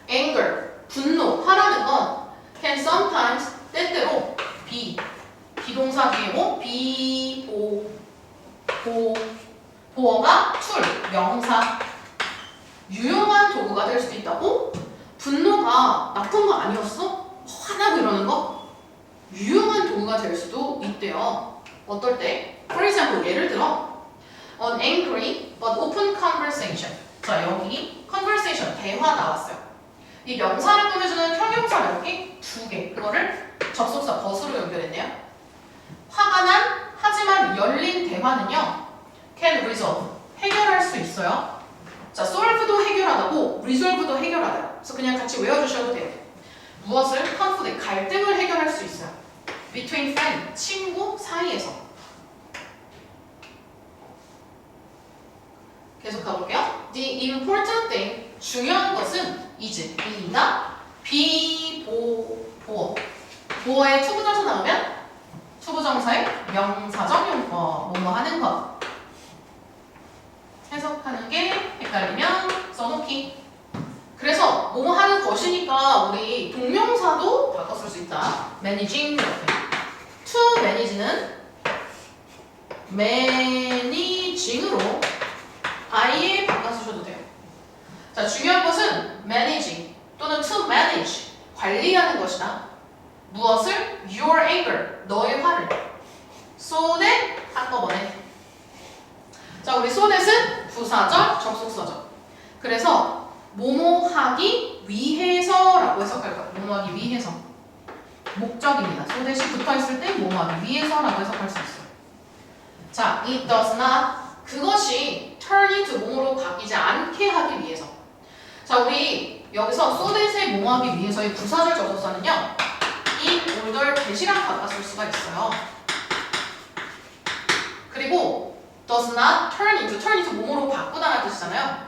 anger, 분노, 화라는 건 can sometimes, 때때로 비동사 뒤에 뭐? 보어가 툴, 명사. 유용한 도구가 될 수도 있다고? 분노가 나쁜 거 아니었어? 화나고 이러는 거? 유용한 도구가 될 수도 있대요. 어떨 때? For example, 예를 들어 An angry but open conversation. 자, 여기 conversation, 대화 나왔어요. 이 명사를 꾸며주는 형용사 몇 개? 2개. 그거를 접속사 but으로 연결했네요. 화가 난, 하지만 열린 대화는요, can resolve, 해결할 수 있어요. 자, solve도 해결하다고, resolve도 해결하다. 그래서 그냥 같이 외워주셔도 돼요. 무엇을? conflict, 갈등을 해결할 수 있어요. between friends, 친구 사이에서. 계속 가볼게요. The important thing, 중요한 것은 is, be나 보어. 보어에 투부정사 나오면 투부정사의 명사적 용법, 뭐뭐 하는 것. 해석하는 게 헷갈리면 써놓기. 그래서 뭐뭐 하는 것이니까 우리 동명사도 바꿔 쓸 있다. managing 이렇게. to manage는 managing으로 아예 바꿔주셔도 돼요. 자, 중요한 것은 managing 또는 to manage, 관리하는 것이다. 무엇을? your anger, 너의 화를. so that 한꺼번에. 자, 우리 so that은 부사절, 접속사절. 그래서 뭐뭐 하기 위해서라고 해석할 거예요. 뭐뭐 하기 위해서. 목적입니다. so that이 붙어있을 때 뭐뭐 하기 위해서라고 해석할 수 있어요. 자, it does not, 그것이 turn into 뭐뭐로 바뀌지 않게 하기 위해서. 자, 우리 여기서 so that의 뭐뭐 하기 위해서의 부사절 접속사는요, in order that이랑 바꿨을 수가 있어요. 그리고 does not turn into 뭐뭐로 바꾸다라는 뜻이잖아요.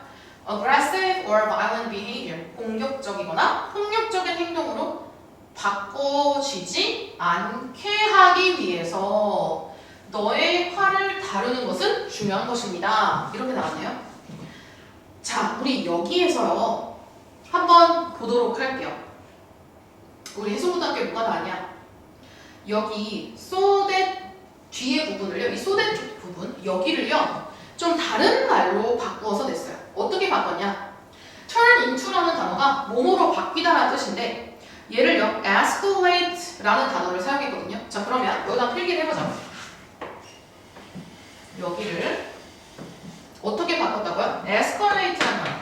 aggressive or violent behavior, 공격적이거나 폭력적인 행동으로 바꿔지지 않게 하기 위해서 너의 화를 다루는 것은 중요한 것입니다. 이렇게 나왔네요. 자, 우리 여기에서요 한번 보도록 할게요. 우리 해수고등학교 뭐가 나왔냐? 여기 so that 뒤에 부분을요, 이 so that 부분 여기를요 좀 다른 말로 바꾸어서 냈어요. 어떻게 바꿨냐? turn into라는 단어가 뭐뭐로 바뀌다라는 뜻인데 얘를요 escalate라는 단어를 사용했거든요. 자, 그러면 여기다 필기를 해보자. 여기를 어떻게 바꿨다고요? escalate라는 단어.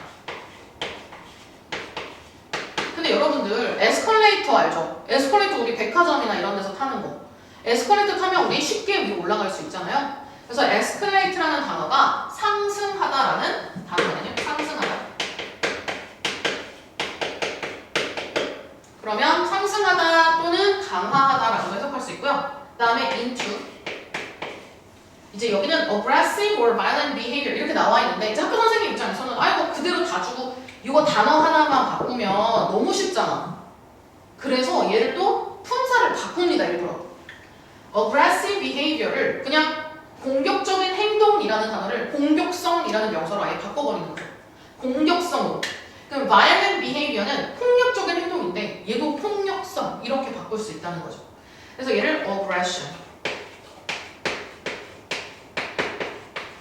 근데 여러분들 에스컬레이터 알죠? 에스컬레이터 우리 백화점이나 이런 데서 타는 거. 에스컬레이터 타면 우리 쉽게 위로 올라갈 수 있잖아요. 그래서 escalate라는 단어가 상승하다라는 단어거든요. 상승하다. 그러면 상승하다 또는 강화하다라고 해석할 수 있고요. 그 다음에 into. 이제 여기는 aggressive or violent behavior 이렇게 나와 있는데 이제 학교 선생님 입장에서는 아이고 그대로 다 주고 이거 단어 하나만 바꾸면 너무 쉽잖아. 그래서 얘를 또 품사를 바꿉니다. 일부러. aggressive behavior를 그냥 공격적인 행동이라는 단어를 공격성이라는 명사로 아예 바꿔버리는 거예요. 공격성으로. 그럼 violent behavior는 폭력적인 행동인데 얘도 폭력성 이렇게 바꿀 수 있다는 거죠. 그래서 얘를 aggression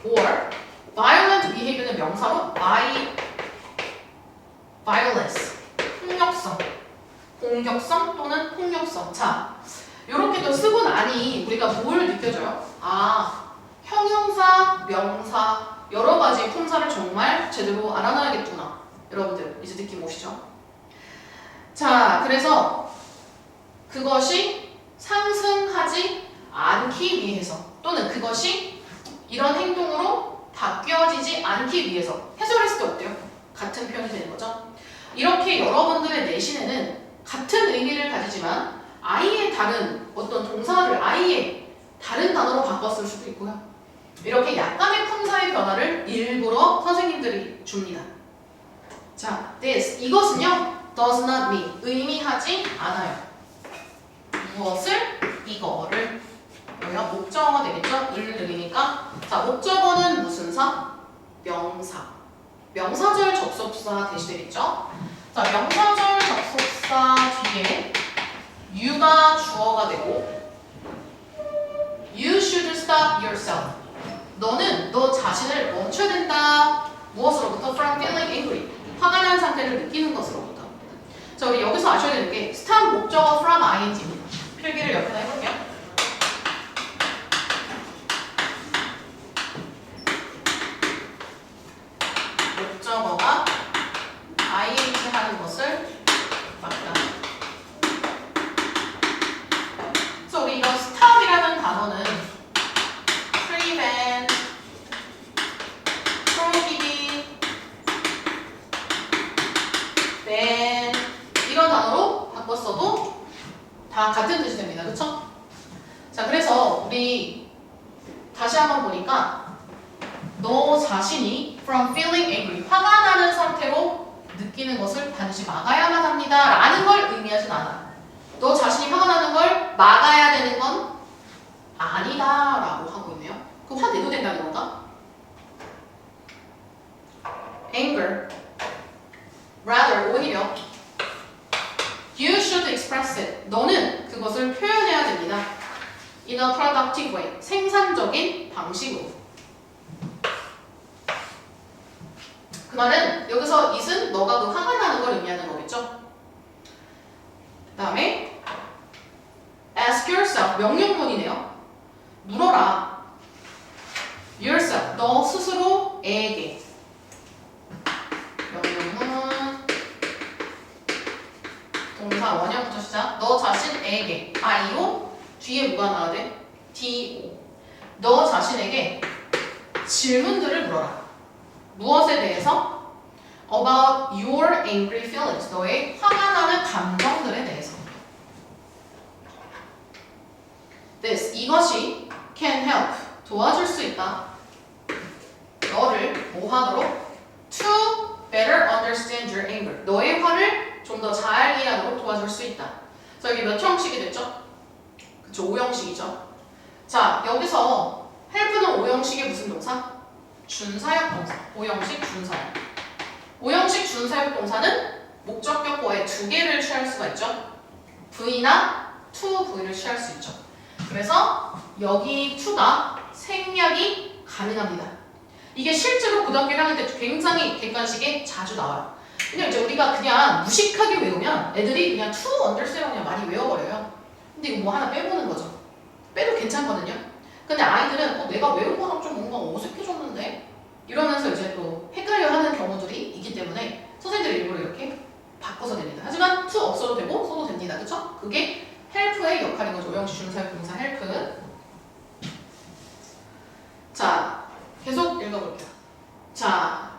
or violent behavior는 명사로 violence, 폭력성, 공격성 또는 폭력성. 자, 이렇게 또 쓰고 나니 우리가 뭘 느껴져요? 아, 형용사, 명사, 여러 가지 품사를 정말 제대로 알아놔야겠구나. 여러분들 이제 느낌 오시죠? 자, 그래서 그것이 상승하지 않기 위해서 또는 그것이 이런 행동으로 바뀌어지지 않기 위해서 해석했을 때 어때요? 같은 표현이 되는 거죠? 이렇게 여러분들의 내신에는 같은 의미를 가지지만 아예 다른 어떤 동사를 아예 다른 단어로 바꿨을 수도 있고요. 이렇게 약간의 품사의 변화를 일부러 선생님들이 줍니다. 자, this 이것은요 does not mean 의미하지 않아요. 무엇을? 이거를. 여기가 목적어가 되겠죠? 을능이니까. 자, 목적어는 무슨 사? 명사. 명사절 접속사 대시되겠죠? 자, 명사절 접속사 뒤에 you가 주어가 되고 you should stop yourself. 너는 너 자신을 멈춰야 된다. 무엇으로부터? From feeling angry. 화가 난 상태를 느끼는 것으로부터. 자, 우리 여기서 아셔야 되는 게 stop 목적어 from ing입니다. 필기를 옆에다 해볼게요. 목적어가 ing 하는 것을 막다. 그래서 우리 이런 stop이라는 단어는 prevent, prohibit, ban 이런 단어로 바꿨어도 다 같은 뜻이 됩니다. 그쵸? 자, 그래서 우리 다시 한번 보니까 너 자신이 from feeling angry, 화가 나는 상태로 느끼는 것을 반드시 막아야만 합니다 라는 걸 의미하진 않아요. 너 자신이 화가 나는 걸 막아야 되는 건 아니다 라고 하고 있네요. 그럼 화 내도 된다는 건가? anger rather 오히려 you should express it 너는 그것을 표현해야 됩니다. In a productive way. 생산적인 방식으로. 그 말은 여기서 it은 너가 그 화가 나는 걸 의미하는 거겠죠? 그 다음에 ask yourself. 명령문이네요. 물어라. yourself. 너 스스로에게. 명령문. 동사 원형부터 시작. 너 자신에게. IO. 뒤에 뭐가 나와야 돼? DO. 너 자신에게 질문들을 물어라. 무엇에 대해서? About your angry feelings. 너의 화가 나는 감정들에 대해서. This. 이것이 can help. 도와줄 수 있다. 너를 뭐 하도록? To better understand your anger. 너의 화를 좀 더 잘 이해하도록 도와줄 수 있다. 자, 여기 몇 형식이 됐죠? 그쵸, 5형식이죠. 자, 여기서 help는 5형식의 무슨 동사? 준사역 동사. 5형식 준사역. 5형식 준사역 동사는 목적격보에 2개를 취할 수가 있죠. V나 to V를 취할 수 있죠. 그래서 여기 to가 생략이 가능합니다. 이게 실제로 고등학교 1학년 때 굉장히 객관식에 자주 나와요. 근데 이제 우리가 그냥 무식하게 외우면 애들이 그냥 to understand을 그냥 많이 외워버려요. 근데 이거 뭐 하나 빼보는 거죠. 빼도 괜찮거든요. 근데 아이들은 내가 외운 거랑 좀 뭔가 어색해졌는데? 이러면서 이제 또 헷갈려하는 경우들이 있기 때문에 선생님들이 일부러 이렇게 바꿔서 냅니다. 하지만 to 없어도 되고 써도 됩니다. 그쵸? 그게 help의 역할인 거죠. 5형식 준사역 동사 help. 자, 계속 읽어볼게요. 자,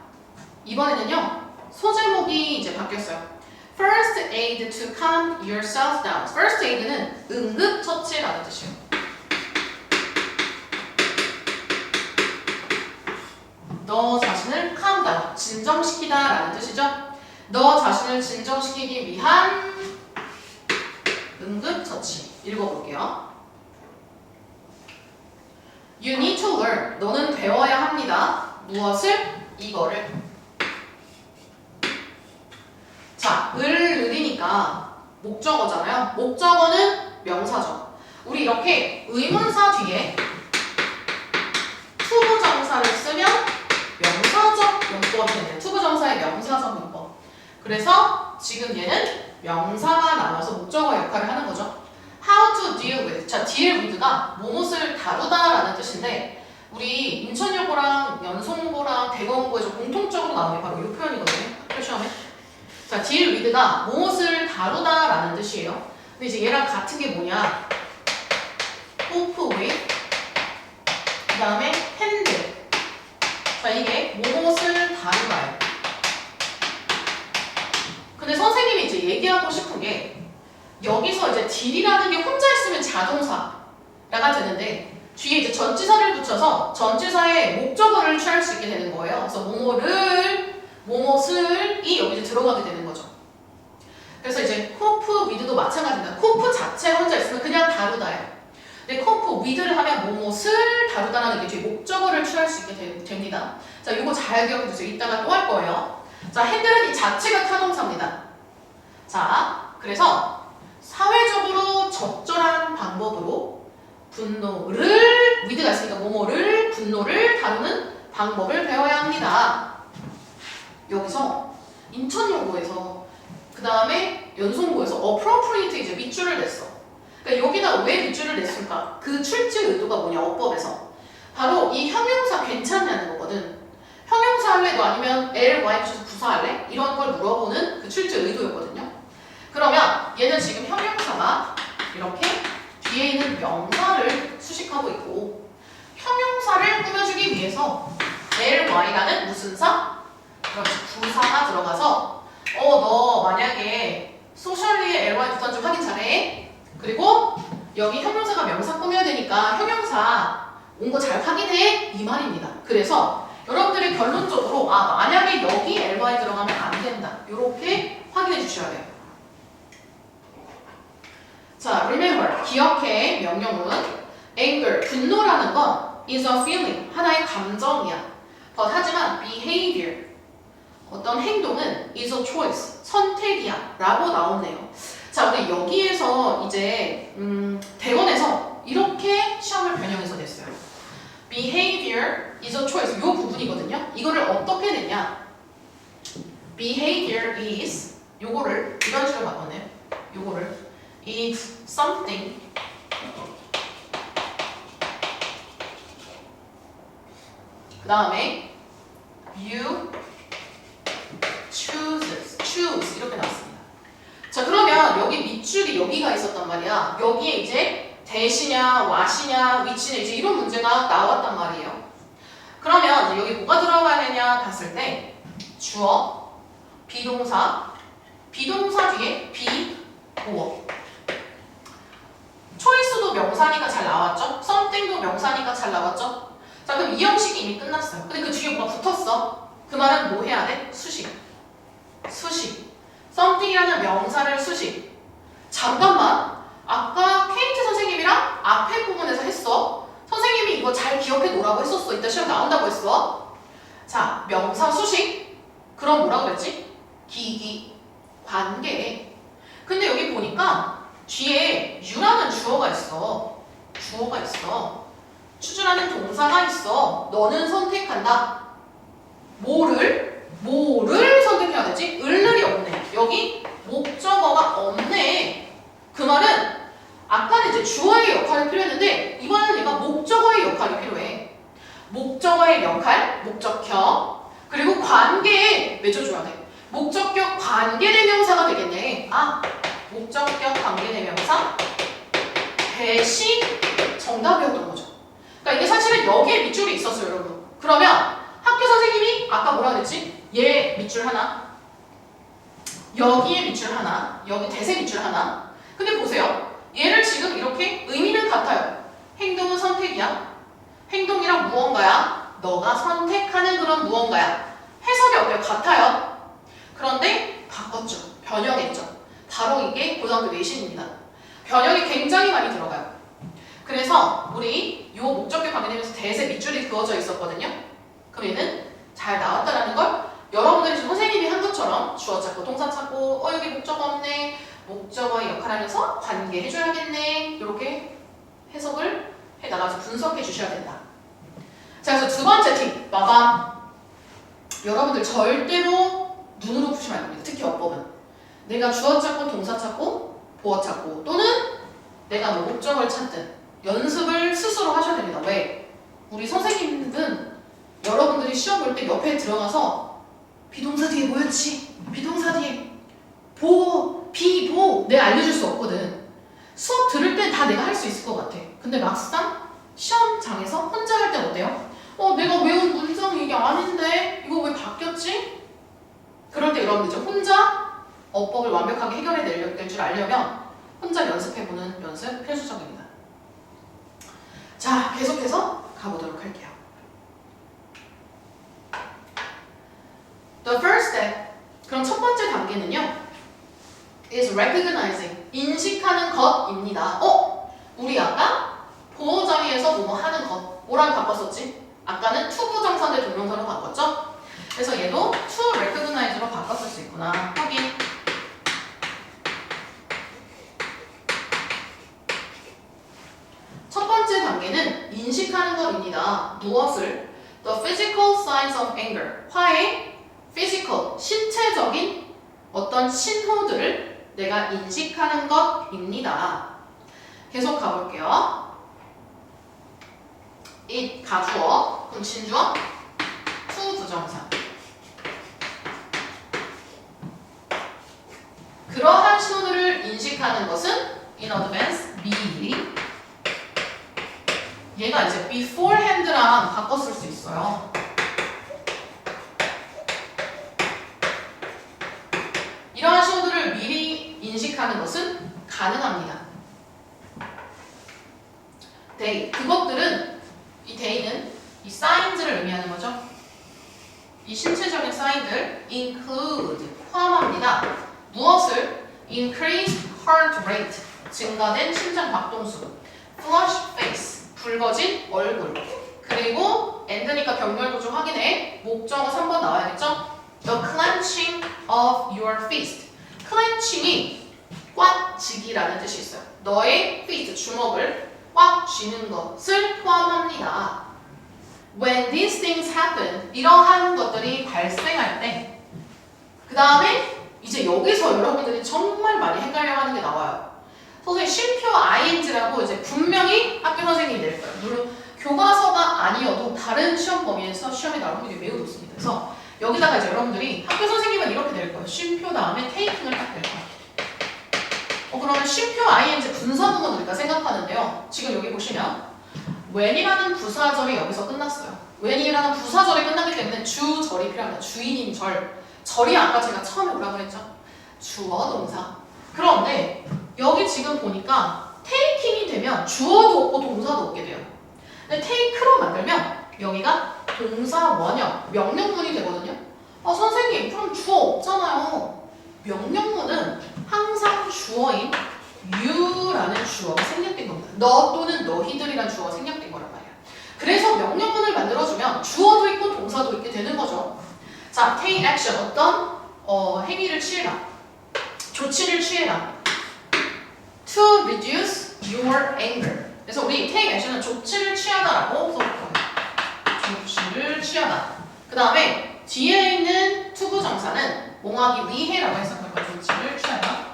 이번에는요. 소제목이 이제 바뀌었어요. First aid to calm yourself down. First aid는 응급처치라는 뜻이에요. 너 자신을 calm down, 진정시키다 라는 뜻이죠. 너 자신을 진정시키기 위한 응급처치. 읽어볼게요. You need to learn. 너는 배워야 합니다. 무엇을? 이거를. 자, 을이니까 목적어잖아요. 목적어는 명사죠. 우리 이렇게 의문사 뒤에 투부정사를 쓰면 명사적 용법이 되네요. 투부정사의 명사적 용법. 그래서 지금 얘는 명사가 나와서 목적어 역할을 하는 거죠. How to deal with. 자, deal with가 무엇을 다루다라는 뜻인데 우리 인천여고랑 연송고랑 대검고에서 공통적으로 나오는 게 바로 이 표현이거든요. 학교 시험에. 자, deal with가 무엇을 다루다라는 뜻이에요. 근데 이제 얘랑 같은 게 뭐냐? cope with, 그 다음에 handle. 자, 이게 무엇을 다루다예요. 근데 선생님이 이제 얘기하고 싶은 게 여기서 이제 deal이라는 게 혼자 있으면 자동사가 되는데 뒤에 이제 전치사를 붙여서 전치사의 목적어를 취할 수 있게 되는 거예요. 그래서 뭐뭐을이 여기 이제 들어가게 되는 거죠. 그래서 이제 cope with도 마찬가지입니다. cope 자체가 혼자 있으면 그냥 다루다예요. 근데 cope with를 하면 뭐뭐을 다루다라는 게 뒤에 목적어를 취할 수 있게 됩니다. 자, 이거 잘 기억해 주세요. 이따가 또 할 거예요. 자, 핸들은 이 자체가 타동사입니다. 자, 그래서 사회적으로 적절한 방법으로 분노를 with가 있으니까 뭐뭐를 분노를 다루는 방법을 배워야 합니다. 여기서 인천여고에서 그 다음에 연송고에서 appropriate 이제 밑줄을 냈어. 그러니까 여기다 왜 밑줄을 냈을까? 그 출제 의도가 뭐냐? 어법에서 바로 이 형용사 괜찮냐는 거거든. 형용사 할래? 너 아니면 ly 붙여서 부사할래? 이런 걸 물어보는 그 출제 의도였거든요. 그러면 얘는 지금 형용사가 이렇게 뒤에 있는 명사를 수식하고 있고 형용사를 꾸며주기 위해서 ly라는 무슨 사? 그렇지, 부사가 들어가서 너 만약에 소셜리에 ly 부사인지 확인 잘해. 그리고 여기 형용사가 명사 꾸며야 되니까 형용사 온 거 잘 확인해 이 말입니다. 그래서 여러분들이 결론적으로 만약에 여기 ly 들어가면 안 된다 이렇게 확인해 주셔야 돼요. 자, remember 기억해. 명령문 anger 분노라는 건 is a feeling 하나의 감정이야. 하지만 behavior 어떤 행동은 is a choice 선택이야 라고 나오네요. 자, 우리 여기에서 그래서 이제 대원에서 이렇게 시험을 변형해서 냈어요. Behavior is a choice. 이 부분이거든요. 이거를 어떻게 냈냐? Behavior is 요거를 이런 식으로 바꿨네요. 요거를 is something 그 다음에 you choose 이렇게 나왔습니다. 자, 그러면 여기 밑줄이 여기가 있었단 말이야. 여기에 이제 대시냐, what이냐, which냐 이제 이런 문제가 나왔단 말이에요. 그러면 이제 여기 뭐가 들어가야 되냐 봤을 때 주어, 비동사 뒤에 be, 보어. 초이스도 명사니까 잘 나왔죠? something도 명사니까 잘 나왔죠? 자, 그럼 이 형식이 이미 끝났어요. 근데 그 뒤에 뭐가 붙었어? 그 말은 뭐 해야 돼? 수식. something이라는 명사를 수식. 잠깐만. 아까 케이트 선생님이랑 앞에 부분에서 했어. 선생님이 이거 잘 기억해 놓으라고 했었어. 이따 시험 나온다고 했어. 자, 명사 수식. 그럼 뭐라고 그랬지? 기기, 관계. 근데 여기 보니까 뒤에 you라는 주어가 있어. 추주라는 동사가 있어. 너는 선택한다. 뭐를 선택해야 되지? 을을이 없네. 여기 목적어가 없네. 그 말은 아까는 이제 주어의 역할이 필요했는데 이번에는 얘가 목적어의 역할이 필요해. 목적어의 역할, 목적형, 그리고 관계에 맺어줘야 돼. 목적격 관계대명사가 되겠네. 아, 목적격 관계대명사 대시 정답이었던 거죠. 그러니까 이게 사실은 여기에 밑줄이 있었어요, 여러분. 그러면 학교 선생님이 아까 뭐라 그랬지? 얘 밑줄 하나, 여기에 밑줄 하나, 여기 대세 밑줄 하나. 근데 보세요. 얘를 지금 이렇게 의미는 같아요. 행동은 선택이야. 행동이랑 무언가야. 너가 선택하는 그런 무언가야. 해석이 어때요? 같아요. 그런데 바꿨죠. 변형했죠. 바로 이게 고등학교 내신입니다. 변형이 굉장히 많이 들어가요. 그래서 우리 요 목적격 관계되면서 대세 밑줄이 그어져 있었거든요. 그럼 얘는 잘 나왔다라는 걸 여러분들이 지금 선생님이 한 것처럼 주어 찾고 동사 찾고 여기 목적어 없네. 목적어의 역할 하면서 관계 해줘야겠네. 이렇게 해석을 해나가서 분석해 주셔야 된다. 자, 그래서 두 번째 팁. 마감. 여러분들 절대로 눈으로 푸시면 안 됩니다. 특히 어법은. 내가 주어 찾고 동사 찾고 보어 찾고 또는 내가 뭐 목적을 찾든 연습을 스스로 하셔야 됩니다. 왜? 우리 선생님은 여러분들이 시험 볼 때 옆에 들어가서 비동사 뒤에 뭐였지? 비동사 뒤에 보, 비, 보 내가 알려줄 수 없거든. 수업 들을 땐 다 내가 할 수 있을 것 같아. 근데 막상 시험장에서 혼자 할 땐 어때요? 내가 외운 문장 이게 아닌데 이거 왜 바뀌었지? 그럴 때 여러분들 이제 혼자 어법을 완벽하게 해결해낼 줄 알려면 혼자 연습해보는 연습 필수적입니다. 자, 계속해서 가보도록 할게요. The first step. 그럼 첫 번째 단계는요. is recognizing. 인식하는 것입니다. 우리 아까 보호 자리에서 뭐뭐 하는 것. 뭐랑 바꿨었지? 아까는 to 부정사인데 동명사로 바꿨죠? 그래서 얘도 to recognize로 바꿨을 수 있구나. 확인. 첫 번째 단계는 인식하는 것입니다. 무엇을? The physical signs of anger. 화의 physical, 신체적인 어떤 신호들을 내가 인식하는 것입니다. 계속 가볼게요. it 가주어, 그럼 진주어, to 부정사. 그러한 신호들을 인식하는 것은 in advance, 미리. 얘가 이제 beforehand랑 바꿨을 수 있어요. 이러한 신호들을 미리 인식하는 것은 가능합니다. they, 그것들은 이 day는 이 signs를 의미하는 거죠. 이 신체적인 사인들 include, 포함합니다. 무엇을? increased heart rate, 증가된 심장 박동수, flushed face, 붉어진 얼굴, 그리고 and니까 병렬 구조 확인해. 목적어 3번 나와야겠죠? The clenching of your fist. clenching이 꽉 쥐기라는 뜻이 있어요. 너의 fist, 주먹을 꽉 쥐는 것을 포함합니다. When these things happen, 이러한 것들이 발생할 때, 그 다음에 이제 여기서 여러분들이 정말 많이 헷갈려하는 게 나와요. 선생님 쉼표 ing라고 이제 분명히 학교 선생님이 낼 거예요. 물론 교과서가 아니어도 다른 시험 범위에서 시험에 나올 확률이 매우 높습니다. 그래서 여기다가 이제 여러분들이 학교 선생님은 이렇게 낼 거예요. 쉼표 다음에 taking을 딱 낼 거예요. 그러면 쉼표 ing 분사 부분 우리가 생각하는데요. 지금 여기 보시면 when이라는 부사절이 여기서 끝났어요. when이라는 부사절이 끝나기 때문에 주절이 필요합니다. 주인인 절. 절이 아까 제가 처음에 뭐라고 그랬죠? 주어 동사. 그런데 여기 지금 보니까 taking이 되면 주어도 없고 동사도 없게 돼요. 근데 take로 만들면 여기가 동사 원형, 명령문이 되거든요. 선생님 그럼 주어 없잖아요. 명령문은 항상 주어인 you라는 주어가 생략된 겁니다. 너 또는 너희들이라는 주어가 생략된 거란 말이야. 그래서 명령문을 만들어주면 주어도 있고 동사도 있게 되는 거죠. 자, take action, 어떤 행위를 취해라. 조치를 취해라. To reduce your anger. 그래서 우리 take action은 조치를 취하다라고 써볼거예요. 조치를 취하다. 그 다음에 뒤에 있는 투부정사는 뭐하기 위해라고 해석할 거예요. 조치를 취하다.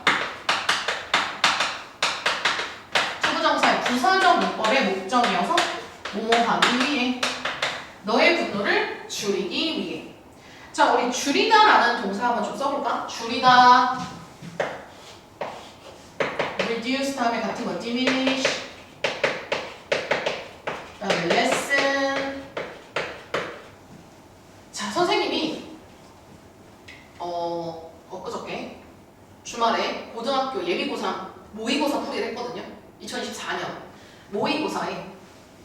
투부정사의 부사적 문법의 목적이어서 뭐하기 위해. 너의 분노를 줄이기 위해. 자, 우리 줄이다라는 동사 한번 좀 써볼까? 줄이다. reduce 다음에 같은 거 diminish. 그다음에 lessen. 자, 선생님이 엊그저께 주말에 고등학교 예비고사 모의고사 풀이를 했거든요. 2024년 모의고사에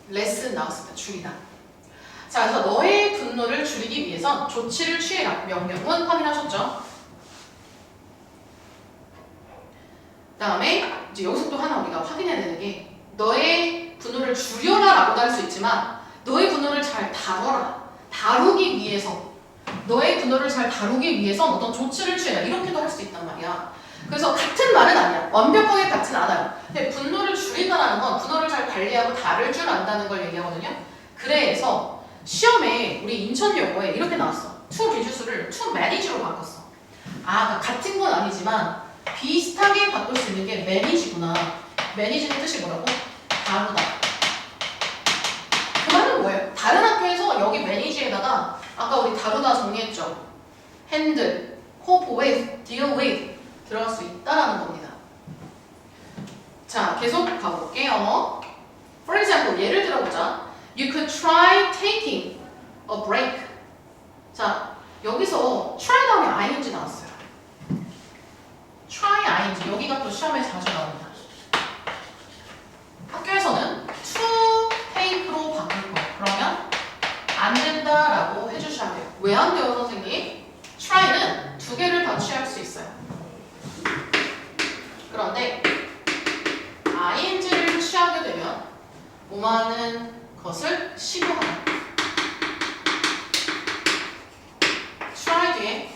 레슨 나왔습니다. 줄이다. 자, 그래서 너의 분노를 줄이기 위해선 조치를 취해라. 명령문 확인하셨죠? 다음에 이제 여기서 또 하나 우리가 확인해야 되는 게 너의 분노를 줄여라 라고도 할 수 있지만 너의 분노를 잘 다뤄라. 다루기 위해서 너의 분노를 잘 다루기 위해선 어떤 조치를 취해라. 이렇게도 할 수 있단 말이야. 그래서 같은 말은 아니야. 완벽하게 같진 않아요. 근데 분노를 줄인다는 건 분노를 잘 관리하고 다룰 줄 안다는 걸 얘기하거든요. 그래서 시험에 우리 인천여고에 이렇게 나왔어. to reduce를 to manage로 바꿨어. 그러니까 같은 건 아니지만 비슷하게 바꿀 수 있는 게 manage구나. manage는 뜻이 뭐라고? 다루다. 그 말은 뭐예요? 다른 학교에서 여기 manage에다가 아까 우리 다루다 정리했죠. handle, cope with, deal with 들어갈 수 있다라는 겁니다. 자, 계속 가볼게요. For example, 예를 들어보자. You could try taking a break. 자, 여기서 try 다음에 ing 나왔어요. try ing 여기가 또 시험에 자주 나옵니다. 학교에서는 to take로 바꿀 거. 그러면 안 된다라고 해주셔야 돼요. 왜 안 돼요, 선생님? try는 두 개를 다 취할 수 있어요. 그런데 ing를 취하게 되면 뭐하는 것을 시도하다. try 뒤에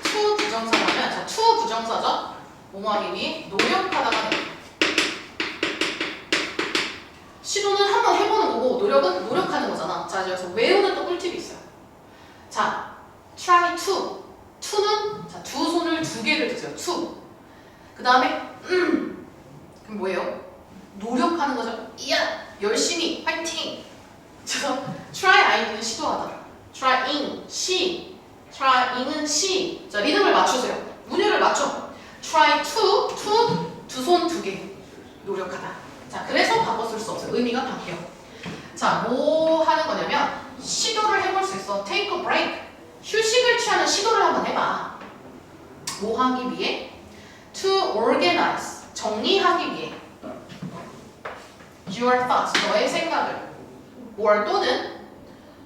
to 부정사라면 자, to 부정사죠. 뭐하기 위해 노력하다가 됩니다. 시도는 한번 해보는 거고 노력은 노력하는 거잖아. 자, 그래서 외우는 또 꿀팁이 있어요. 자, try to. to는 자, 두 손을 두 개를 드세요. to. 그 다음에 그럼 뭐예요? 노력하는 거죠. 이야, 열심히, 화이팅. 그래서 try ing는 시도하다. trying, 시. trying은 시. 자, 리듬을 맞추세요. 문율을 맞춰. try to 두 손 두 개. 노력하다. 자, 그래서 바꿨을 수 없어요. 의미가 바뀌어. 자, 뭐 하는 거냐면 시도를 해볼 수 있어. take a break. 휴식을 취하는 시도를 한번 해봐. 뭐 하기 위해? to organize. 정리하기 위해. your thoughts. 너의 생각을. or 또는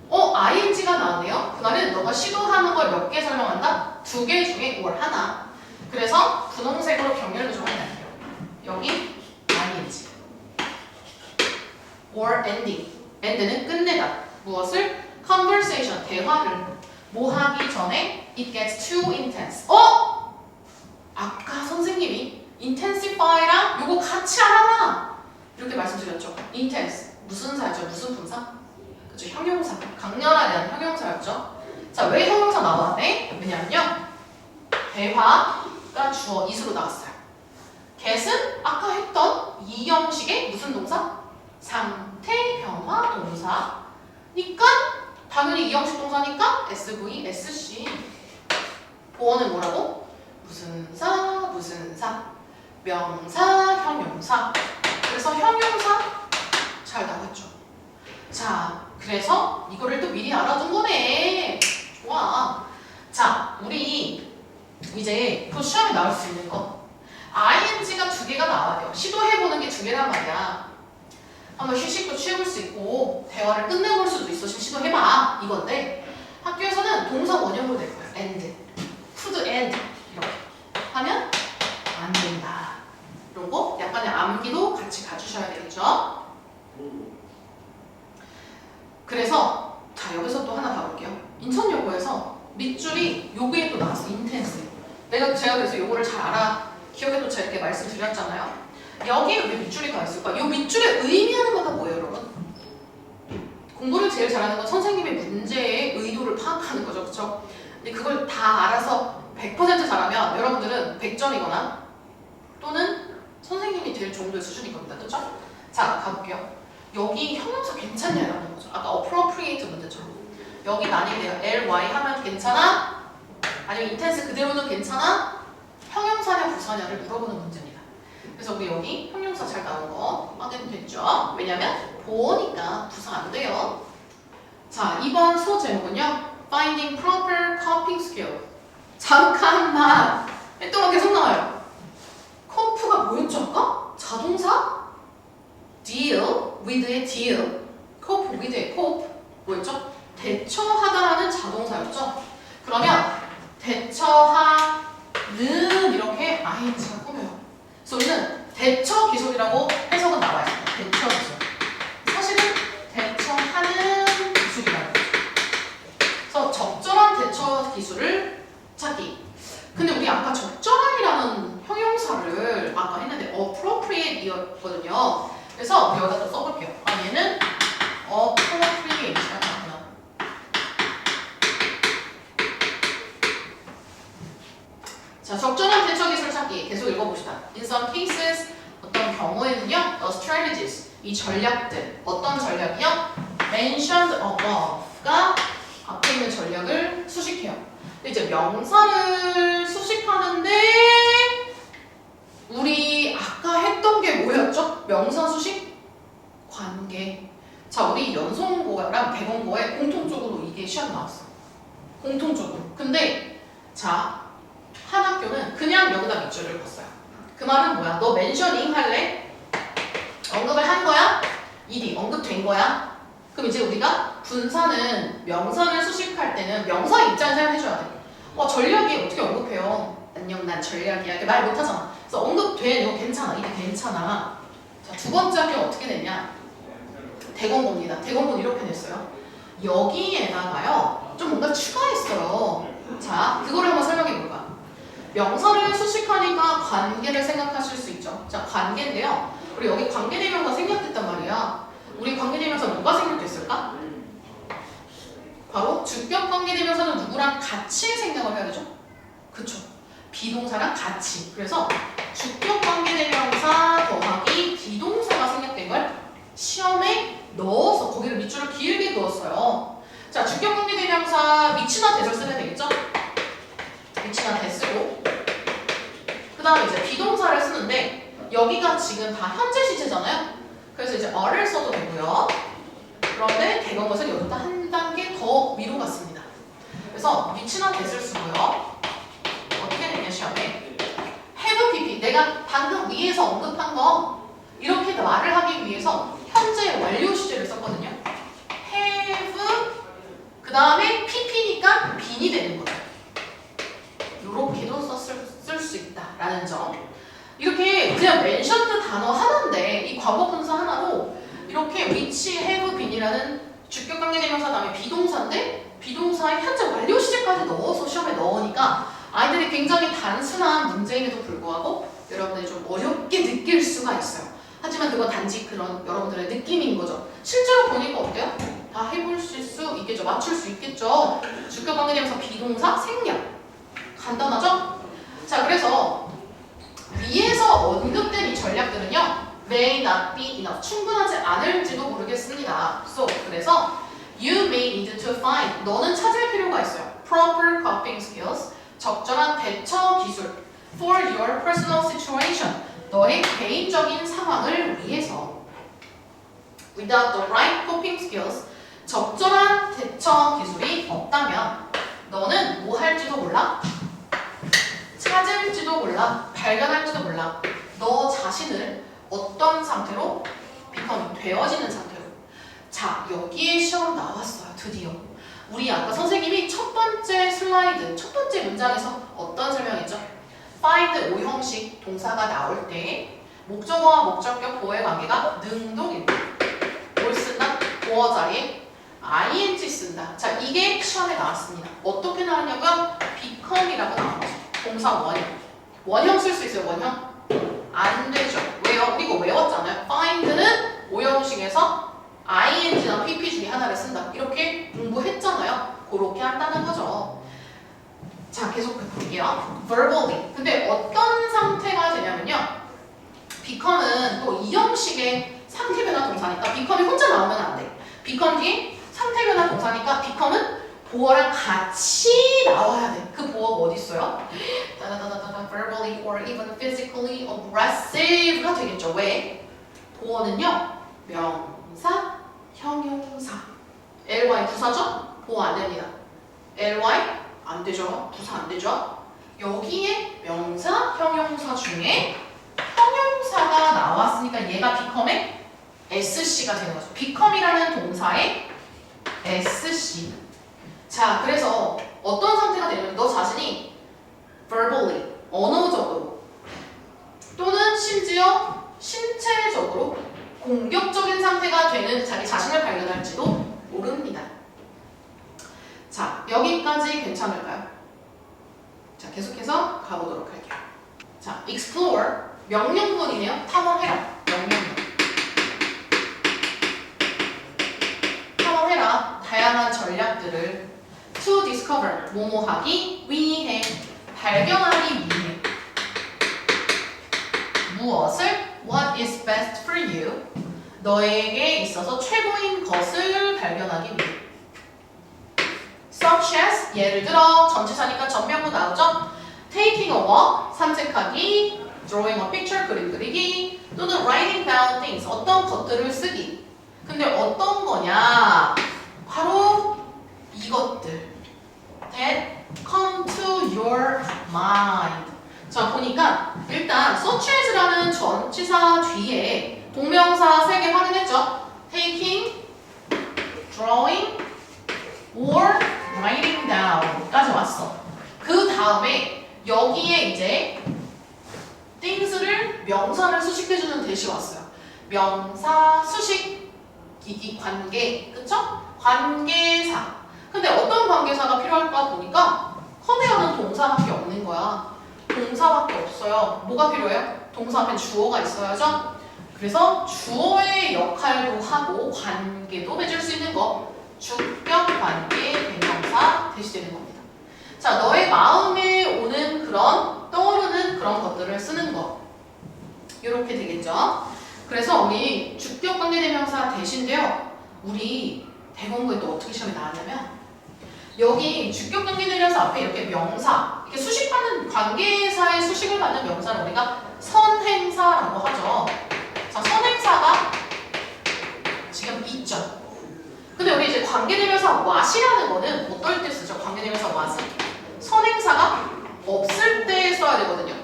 ing가 나왔네요. 그날은 너가 시도하는 걸 몇 개 설명한다? 두 개 중에 or 하나. 그래서 분홍색으로 병렬 조정이 나요. 여기 ing. or ending. end는 끝내다. 무엇을? conversation. 대화를. 뭐 하기 전에 it gets too intense. 아까 선생님이 intensify랑 요거 같이 알아라 이렇게 말씀드렸죠. intense 무슨 사였죠? 무슨 분사? 그쵸, 형용사. 강렬하게 하는 형용사였죠. 자, 왜 형용사 나왔네? 왜냐면요, 대화가 주어 이수로 나왔어요. get은 아까 했던 이 형식의 무슨 동사? 상태 변화 동사니까 당연히 이 형식 동사니까 SV, SC. 보어는 뭐라고? 무슨 사, 명사, 형용사. 그래서 형용사 잘 나왔죠. 자, 그래서 이거를 또 미리 알아둔 거네. 좋아. 자, 우리 이제 또 시험에 나올 수 있는 거 ing가 2개가 나와요. 시도해보는 게 2개란 말이야. 한번 휴식도 취해볼 수 있고 대화를 끝내볼 수도 있어. 지금 시도해봐 이건데 학교에서는 동사 원형으로 될 거야. end, could end 이렇게 하면 안 된다. 이런 거 약간의 암기도 같이 가주셔야 되겠죠. 그래서 자, 여기서 또 하나 봐볼게요. 인천여고에서 밑줄이 요게 또 나왔어. intense. 제가 그래서 요거를 잘 알아 기억에 또 제가 이렇게 말씀드렸잖아요. 여기에 왜 밑줄이 가 있을까? 요 밑줄에 의미하는 거가 뭐예요, 여러분? 공부를 제일 잘하는 건 선생님의 문제의 의도를 파악하는 거죠, 그렇죠? 근데 그걸 다 알아서 100% 잘하면 여러분들은 100점이거나 또는 선생님이 될 정도의 수준인 겁니다, 그렇죠? 자, 가볼게요. 여기 형용사 괜찮냐라는 거죠. 아까 appropriate 문제처럼 여기 만약에 ly 하면 괜찮아? 아니면 intense 그대로는 괜찮아? 형용사냐 부사냐를 물어보는 문제입니다. 그래서 우리 여기 형용사 잘 나온 거 확인됐죠? 왜냐면 보어니까 부사 안 돼요. 자, 이번 소 제목은요. Finding proper coping skill. 잠깐만. 동안 계속 나와요. cope가 뭐였죠 아까? 자동사? deal with의 deal. cope with의 cope. 뭐였죠? 대처하다라는 자동사였죠? 그러면 대처하는 이렇게 ing가 꾸며요. 그래서 우리는 대처 기술이라고 해석은 나와 있습니다. 대처 기술. 사실은 대처하는 기술이라는 거죠. 그래서 적절한 대처 기술을 찾기. 근데 우리 아까 적절한이라는 형용사를 아까 했는데 appropriate이었거든요. 그래서 우리 여기다 또 써볼게요. 얘는 appropriate가 나오나. 자, 적절한 대처 기술 찾기 계속 읽어봅시다. In some cases, 어떤 경우에는요, the strategies, 이 전략들, 어떤 전략이요? mentioned above가 앞에 있는 전략을 수식해요. 근데 이제 명사를 수식하는데 우리 아까 했던 게 뭐였죠? 명사 수식? 관계. 자, 우리 연속고랑 대본고에 공통적으로 이게 시험 나왔어. 공통적으로. 근데 자, 한 학교는 그냥 여기다 밑줄을 걷어요. 그 말은 뭐야? 너 멘셔닝 할래? 언급을 한 거야? 일이 언급된 거야? 그럼 이제 우리가 분사는 명사를 수식할 때는 명사 입장에서 해줘야 돼. 전략이 어떻게 언급해요? 안녕, 난 전략이야. 이렇게 말 못하잖아. 그래서 언급돼. 이거 괜찮아. 이게 괜찮아. 자, 두 번째 학교 어떻게 냈냐? 대건고입니다. 대건고는 이렇게 냈어요. 여기에다가요. 좀 뭔가 추가했어요. 자, 그거를 한번 설명해 볼까? 명사를 수식하니까 관계를 생각하실 수 있죠. 자, 관계인데요. 우리 여기 관계대명사 생략됐단 말이야. 우리 관계대명사 뭐가 생략됐을까? 바로 주격 관계대명사는 누구랑 같이 생각을 해야 되죠? 그쵸. 비동사랑 같이. 그래서 주격 관계대명사 더하기 비동사가 생략된 걸 시험에 넣어서 거기를 밑줄을 길게 그었어요. 자, 주격 관계대명사 미치나 대절 쓰면 되겠죠? 미치나 대 쓰고 그 다음에 이제 비동사를 쓰는데 여기가 지금 다 현재 시제잖아요. 그래서 이제 어를 써도 되고요. 그런데 대건 것은 여기보다 한 단계 더 위로 갔습니다. 그래서 미치나 대를 쓰고요. 어떻게 되냐 시험에 have pp 내가 방금 위에서 언급한 거 이렇게 말을 하기 위해서 현재 완료 시제를 썼거든요. have 그 다음에 pp니까 bene이 되는 거죠. 이렇게도 쓸 수 있다라는 점. 이렇게 그냥 mentioned 단어 하나인데 이 과거 분사 하나로 이렇게 which, have, bene이라는 주격 관계대명사 다음에 비동사인데 비동사의 현재 완료 시제까지 넣어서 시험에 넣으니까 아이들이 굉장히 단순한 문제임에도 불구하고 여러분들이 좀 어렵게 느낄 수가 있어요. 하지만 그건 단지 그런 여러분들의 느낌인 거죠. 실제로 보니까 어때요? 다 해보실 수 있겠죠. 맞출 수 있겠죠. 주격관계대명사 비동사 생략. 간단하죠? 자, 그래서 위에서 언급된 이 전략들은요. may not be enough. 충분하지 않을지도 모르겠습니다. So, 그래서 you may need to find. 너는 찾을 필요가 있어요. proper coping skills. 적절한 대처 기술. for your personal situation. 너의 개인적인 상황을 위해서. without the right coping skills. 적절한 대처 기술이 없다면 너는 뭐 할지도 몰라? 찾을지도 몰라. 발견할지도 몰라. 너 자신을 어떤 상태로? become 되어지는 상태로. 자, 여기에 시험 나왔어요. 드디어. 우리 아까 선생님이 첫 번째 슬라이드, 첫 번째 문장에서 어떤 설명했죠? find 오형식 동사가 나올 때 목적어와 목적격 보호의 관계가 능동일 때 뭘 쓴다? 보어 자리에 ing 쓴다. 자, 이게 시험에 나왔습니다. 어떻게 나왔냐고요? become이라고 나왔죠. 동사 원형. 원형 쓸 수 있어요, 원형? 안 되죠. 왜요? 우리 이거 외웠잖아요. find는 오형식에서 ing나 pp 중에 하나를 쓴다. 이렇게 공부했잖아요. 그렇게 한다는 거죠. 자, 계속 볼게요. verbally. 근데 어떤 상태가 되냐면요. become은 또 이 형식의 상태 변화 동사니까 become이 혼자 나오면 안 돼. become 뒤에 상태 변화 동사니까 become은 보어랑 같이 나와야 돼. 그 보어가 어디 있어요? 따다다다다 verbally or even physically aggressive가 되겠죠. 왜? 보어는요. 명사, 형용사. ly 부사죠? 보어 안 됩니다. ly 안 되죠. 부사 안 되죠. 여기에 명사, 형용사 중에 형용사가 나왔으니까 얘가 become의 SC가 되는 거죠. become이라는 동사의 SC. 자, 그래서 어떤 상태가 되냐면 너 자신이 verbally, 언어적으로 또는 심지어 신체적으로 공격적인 상태가 되는 자기 자신을 발견할지도 모릅니다. 자, 여기까지 괜찮을까요? 자, 계속해서 가보도록 할게요. 자, explore, 명령문이네요. 탐험해라, 명령문. 탐험해라, 다양한 전략들을 to discover, 뭐뭐하기 위해, 발견하기 위해. 무엇을? What is best for you? 너에게 있어서 최고인 것을 발견하기 위해. Such as, 예를 들어 전치사니까 전명구 나오죠? Taking a walk, 산책하기, drawing a picture, 그림 그리기, 또는 writing down things, 어떤 것들을 쓰기. 근데 어떤 거냐? 바로 이것들. That come to your mind. 자, 보니까 일단 such as라는 전치사 뒤에 동명사 3개 확인했죠? Taking, drawing, or writing down 까지 왔어. 그 다음에 여기에 이제 things를 명사를 수식해주는 대시 왔어요. 명사, 수식, 기기, 관계, 그쵸? 관계사. 근데 어떤 관계사가 필요할까 보니까 커메어는 동사밖에 없는 거야. 동사밖에 없어요. 뭐가 필요해요? 동사 앞에 주어가 있어야죠. 그래서 주어의 역할도 하고 관계도 맺을 수 있는 거. 주격 관계 대명사 대시되는 겁니다. 자, 너의 마음에 오는 그런 떠오르는 그런 것들을 쓰는 거. 이렇게 되겠죠. 그래서 우리 주격 관계 대명사 대신데요. 우리 대공부에 또 어떻게 시험에 나왔냐면 여기 주격 관계 대명사 앞에 이렇게 명사, 이렇게 수식받는 관계사의 수식을 받는 명사를 우리가 선행사라고 하죠. 자, 선행사가 지금 있죠. 근데 우리 이제 관계대명사 what이라는 거는 어떨 때 쓰죠? 관계대명사 what은 선행사가 없을 때 써야 되거든요.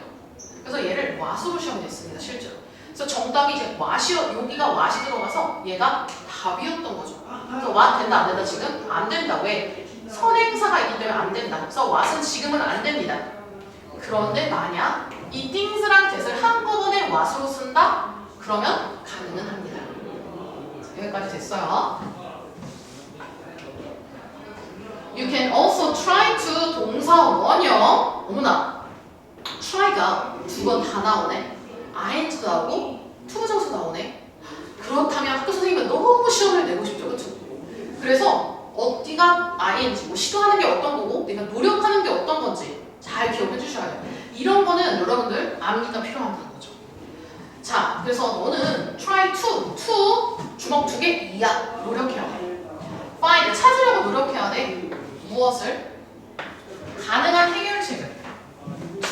그래서 얘를 what으로 시험에 냈습니다, 실제로. 그래서 정답이 이제 여기가 what이 들어가서 얘가 답이었던 거죠. 그래서 what 된다 안 된다 지금? 안 된다. 왜? 선행사가 있기 때문에 안 된다. 그래서 what은 지금은 안 됩니다. 그런데 만약 이 things랑 that을 한꺼번에 what으로 쓴다? 그러면 가능은 합니다. 여기까지 됐어요. You can also try to 동사 원형. 어머나. try가 두 두 번 다 나오네. ing도 나오고 투부정사 나오네. 그렇다면 학교 선생님은 너무 시험을 내고 싶죠, 그렇죠? 그래서 어디가 ing, 뭐 시도하는 게 어떤 거고 내가 노력하는 게 어떤 건지 잘 기억해 주셔야 돼요. 이런 거는 여러분들 암기가 필요하다는 거죠. 자, 그래서 너는 try to 주먹 2개 이야 노력해야 돼. find 찾으려고 노력해야 돼. 무엇을? 가능한 해결책을.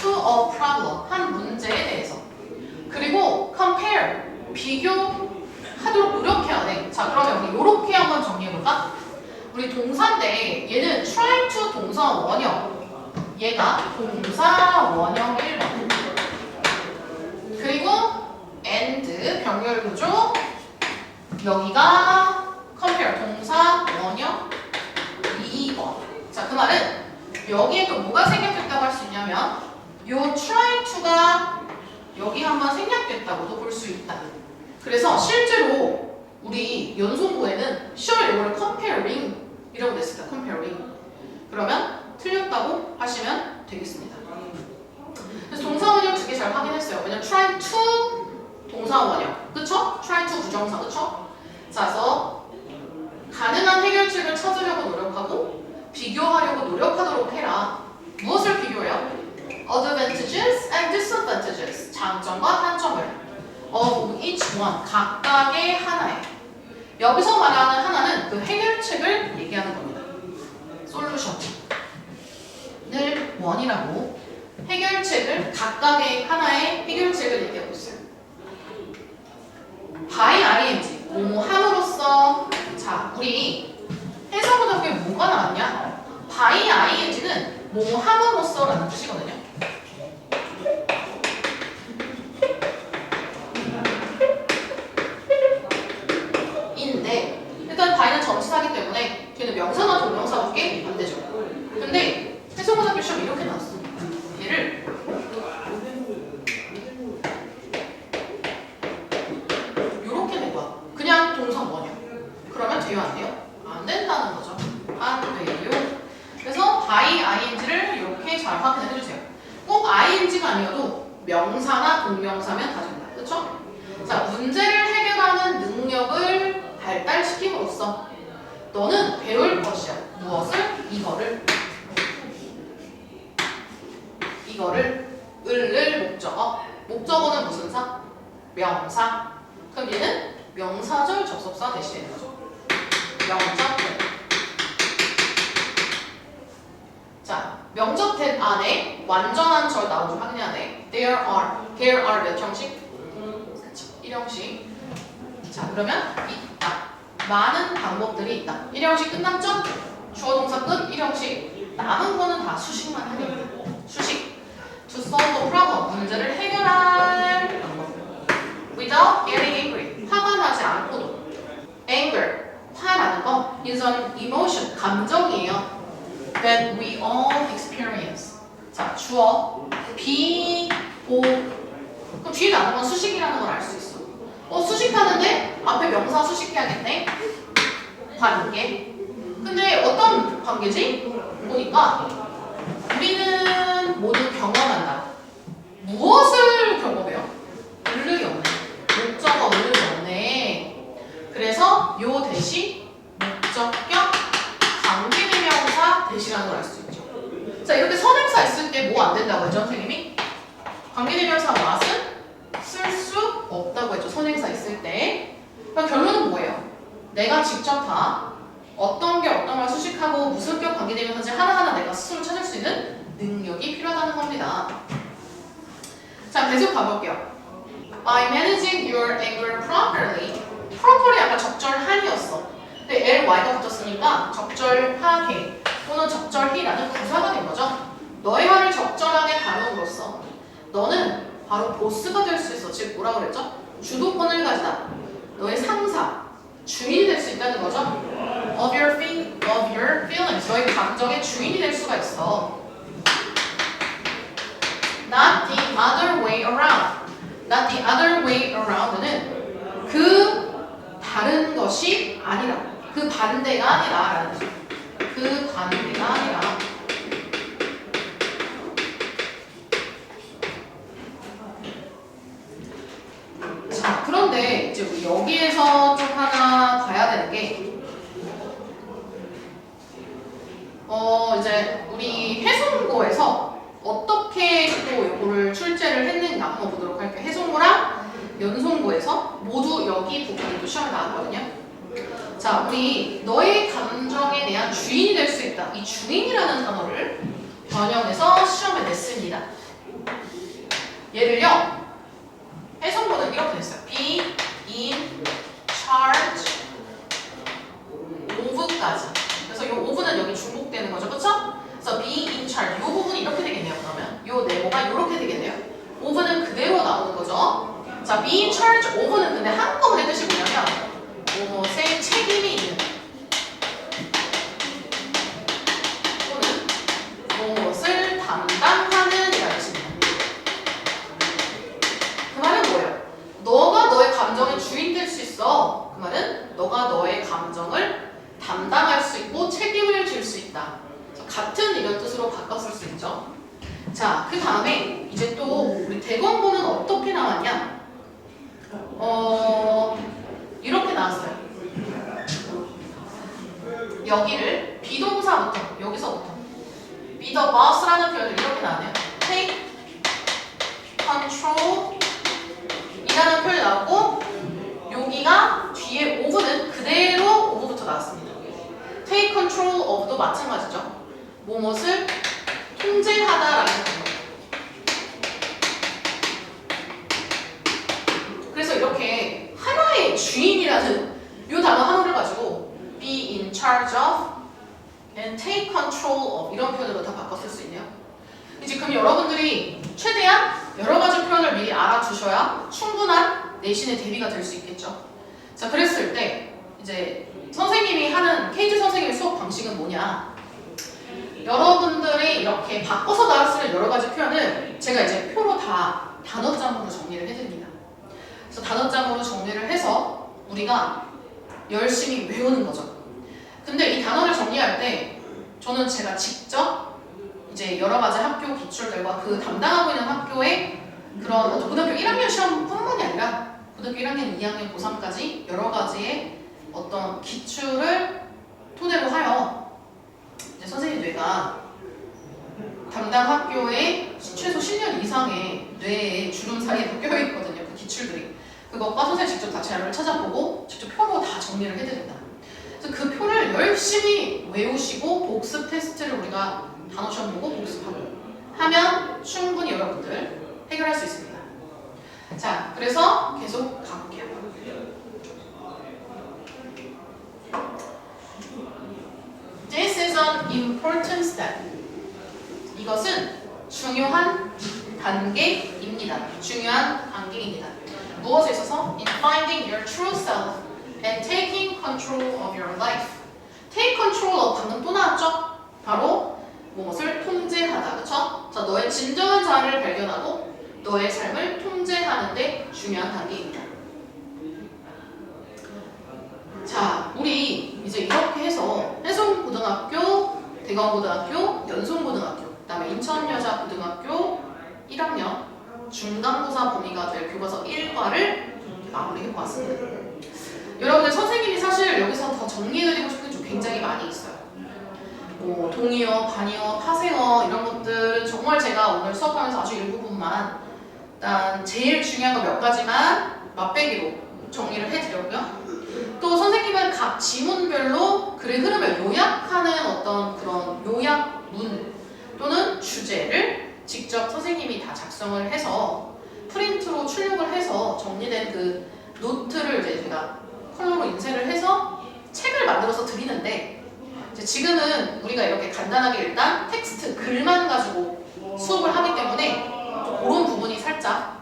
to a problem 한 문제에 대해서. 그리고 compare 비교하도록 노력해야 돼. 자, 그러면 우리 이렇게 한번 정리해볼까? 우리 동사인데 얘는 try to 동사 원형, 얘가 동사 원형 1번, 그리고 and 병렬 구조, 여기가 compare 동사 원형 2번. 자, 그 말은 여기에 또 뭐가 생략됐다고 할 수 있냐면 요 try to가 여기 한번 생략됐다고도 볼 수 있다. 그래서 실제로 우리 연속고에는 시험 용어를 comparing 이라고 냈습니다. comparing. 그러면 틀렸다고 하시면 되겠습니다. 그래서 동사 원형 2개 잘 확인했어요. 왜냐면 try to 동사 원형, 그쵸? try to 부정사, 그쵸? 자, 그래서 가능한 해결책을 찾으려고 노력하고 비교하려고 노력하도록 해라. 무엇을 비교해요? advantages and disadvantages, 장점과 단점을 of each one, 각각의 하나에. 여기서 말하는 하나는 그 해결책을 얘기하는 겁니다. 솔루션을 원이라고 해결책을, 각각의 하나의 해결책을 얘기하고 있어요. by ing, 뭐뭐 함으로써. 자, 우리 해석고등학교에 뭐가 나왔냐? by ing는 뭐뭐 함으로써 라는 뜻이거든요. 인데 일단 by는 전치사기 때문에 걔는 명사나 동명사밖에 안 되죠. 근데 해석고등학교 시험 이렇게 나왔어. 얘를 요렇게 낸 거야. 그냥 동사 원형. 그러면 돼요, 안 돼요? 안 된다는 거죠. 안 돼요. 그래서 by ing를 이렇게 잘 확인해 주세요. 꼭 ing가 아니어도 명사나 동명사면 다 된다. 그쵸? 자, 문제를 해결하는 능력을 발달시킴으로써 너는 배울 것이야. 무엇을? 이거를 을을 목적어. 목적어는 무슨 사? 명사. 그럼 얘는 명사절 접속사 대신에 거죠. 명접된. 자, 명접된 안에 완전한 절 나오는지 확인해야 돼. There are 몇 형식? 그쵸, 1형식. 자, 그러면 있다. 많은 방법들이 있다. 1형식 끝났죠? 주어 동사 끝 1형식. 남은 거는 다 수식만 하면 돼. 수식. To solve a problem. 문제를 해결할 방법. Without getting angry. 화가 나지 않고도. Anger. 화라는 거 is an emotion. 감정이에요. That we all experience. 자, 주어. be, 보. 그럼 뒤에 나오는 건 수식이라는 걸 알 수 있어. 수식하는데 앞에 명사 수식해야겠네. 관계. 근데 어떤 관계지? 보니까 우리는 모두 경험한다. 무엇을 경험해요? 을르이 없네. 목적어 을르이 없네. 그래서 요 대시 목적격 관계대명사 대시라는 걸 알 수 있죠. 자, 이렇게 선행사 있을 때 뭐 안 된다고 했죠, 선생님이? 관계대명사 what은 쓸 수 없다고 했죠, 선행사 있을 때. 그럼 결론은 뭐예요? 내가 직접 다 어떤 게 어떤 걸 수식하고 무슨 격 관계대명사인지 하나하나 내가 스스로 찾을 수 있는 능력이 필요하다는 겁니다. 자, 계속 가볼게요. By managing your anger properly. properly 아까 적절한이었어. 근데 ly가 붙었으니까 적절하게 또는 적절히라는 부사가 된 거죠. 너의 화를 적절하게 다룸으로써 너는 바로 보스가 될 수 있어. 즉 뭐라 그랬죠? 주도권을 가지다. 너의 상사, 주인이 될 수 있다는 거죠. Of your feelings. 너의 감정의 주인이 될 수가 있어. Not the other way around. Not the other way around는 그 다른 것이 아니라, 그 반대가 아니라 라는 거죠. 그 반대가 아니라 이제 우리 여기에서 좀 하나 봐야 되는 게 이제 우리 해송고에서 어떻게 또 이거를 출제를 했는가 한번 보도록 할게요. 해송고랑 연송고에서 모두 여기 부분이 또 시험에 나왔거든요. 자, 우리 너의 감정에 대한 주인이 될 수 있다. 이 주인이라는 단어를 변형해서 시험에 냈습니다. 얘를요, 해석문은 이렇게 됐어요. Be in charge of까지. 그래서 이 of는 여기 중복되는 거죠, 그렇죠? 그래서 be in charge. 이 부분이 이렇게 되겠네요. 그러면 이 네모가 이렇게 되겠네요. of는 그대로 나오는 거죠. 자, be in charge of는 근데 한꺼번에 뜻이 뭐냐면 무엇에 책임이 있는 또는 무엇을 담당하는 이라는 뜻입니다. 그 말은 뭐예요? 너가 너의 감정의 주인 될 수 있어. 그 말은 너가 너의 감정을 담당할 수 있고 책임을 질 수 있다. 같은 이런 뜻으로 바꿨을 수 있죠. 자, 그 다음에 이제 또 우리 대검보는 어떻게 나왔냐? 이렇게 나왔어요. 여기를 비동사부터 여기서부터 be the boss라는 표현을 이렇게 나왔네요. take control 이라는 표현이 나왔고 여기가 뒤에 of는 그대로 of부터 나왔습니다. take control of도 마찬가지죠. 무엇을 통제하다라는 표현. 그래서 이렇게 하나의 주인이라는 이 단어 하나를 가지고 be in charge of and take control of 이런 표현으로 다 바꿨을 수 있네요. 이제 그럼 여러분들이 최대한 여러 가지 표현을 미리 알아두셔야 충분한 내신의 대비가 될 수 있겠죠. 자, 그랬을 때 이제 선생님이 하는 케이지 선생님의 수업 방식은 뭐냐? 여러분들이 이렇게 바꿔서 나왔으면 여러 가지 표현을 제가 이제 표로 다 단어장으로 정리를 해드립니다. 그래서 단어장으로 정리를 해서 우리가 열심히 외우는 거죠. 근데 이 단어를 정리할 때 저는 제가 직접 이제 여러 가지 학교 기출들과 그 담당하고 있는 학교의 그런 고등학교 1학년 시험뿐만이 아니라 고등학교 1학년, 2학년, 고3까지 여러 가지의 어떤 기출을 토대로 하여 이제 선생님 뇌가 담당 학교의 최소 10년 이상의 뇌의 주름 사이에 묶여 있거든요. 그 기출들이. 그것과 선생님 직접 다 자료를 찾아보고 직접 표로 다 정리를 해드린다. 그래서 그 표를 열심히 외우시고 복습 테스트를 우리가 단어 시험 보고 복습하고 하면 충분히 여러분들 해결할 수 있습니다. 자, 그래서 계속 가볼게요. This is an important step. 이것은 중요한 단계입니다. 중요한 단계입니다. 무엇에 있어서? In finding your true self and taking control of your life. Take control of 방금 또 나왔죠? 바로 무엇을 통제하다. 그쵸? 자, 너의 진정한 자아를 발견하고 너의 삶을 통제하는 데 중요한 단계입니다. 자, 우리 이제 이렇게 해서 해송고등학교, 대검고등학교, 연송고등학교, 그 다음에 인천여자고등학교 1학년 중간고사 범위가 될 교과서 1과를 마무리해보았습니다. 여러분들 선생님이 사실 여기서 더 정리해드리고 싶은 게 좀 굉장히 많이 있어요. 뭐 동의어, 반의어, 파생어 이런 것들은 정말 제가 오늘 수업하면서 아주 일부분만 일단 제일 중요한 거 몇 가지만 맛배기로 정리를 해드렸고요. 또 선생님은 각 지문별로 글의 흐름을 요약하는 어떤 그런 요약문 또는 주제를 직접 선생님이 다 작성을 해서 프린트로 출력을 해서 정리된 그 노트를 이제 제가 컬러로 인쇄를 해서 책을 만들어서 드리는데 이제 지금은 우리가 이렇게 간단하게 일단 텍스트 글만 가지고 수업을 하기 때문에 그런 부분이 살짝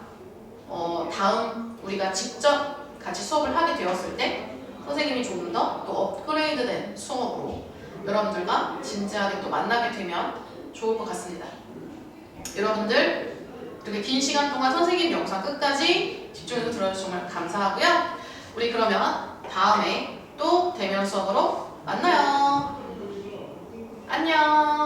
다음 우리가 직접 같이 수업을 하게 되었을 때 선생님이 조금 더 또 업그레이드된 수업으로 여러분들과 진지하게 또 만나게 되면 좋을 것 같습니다. 여러분들 이렇게 긴 시간 동안 선생님 영상 끝까지 집중해서 들어주셔서 정말 감사하고요. 우리 그러면 다음에 또 대면 수업으로 만나요. 안녕.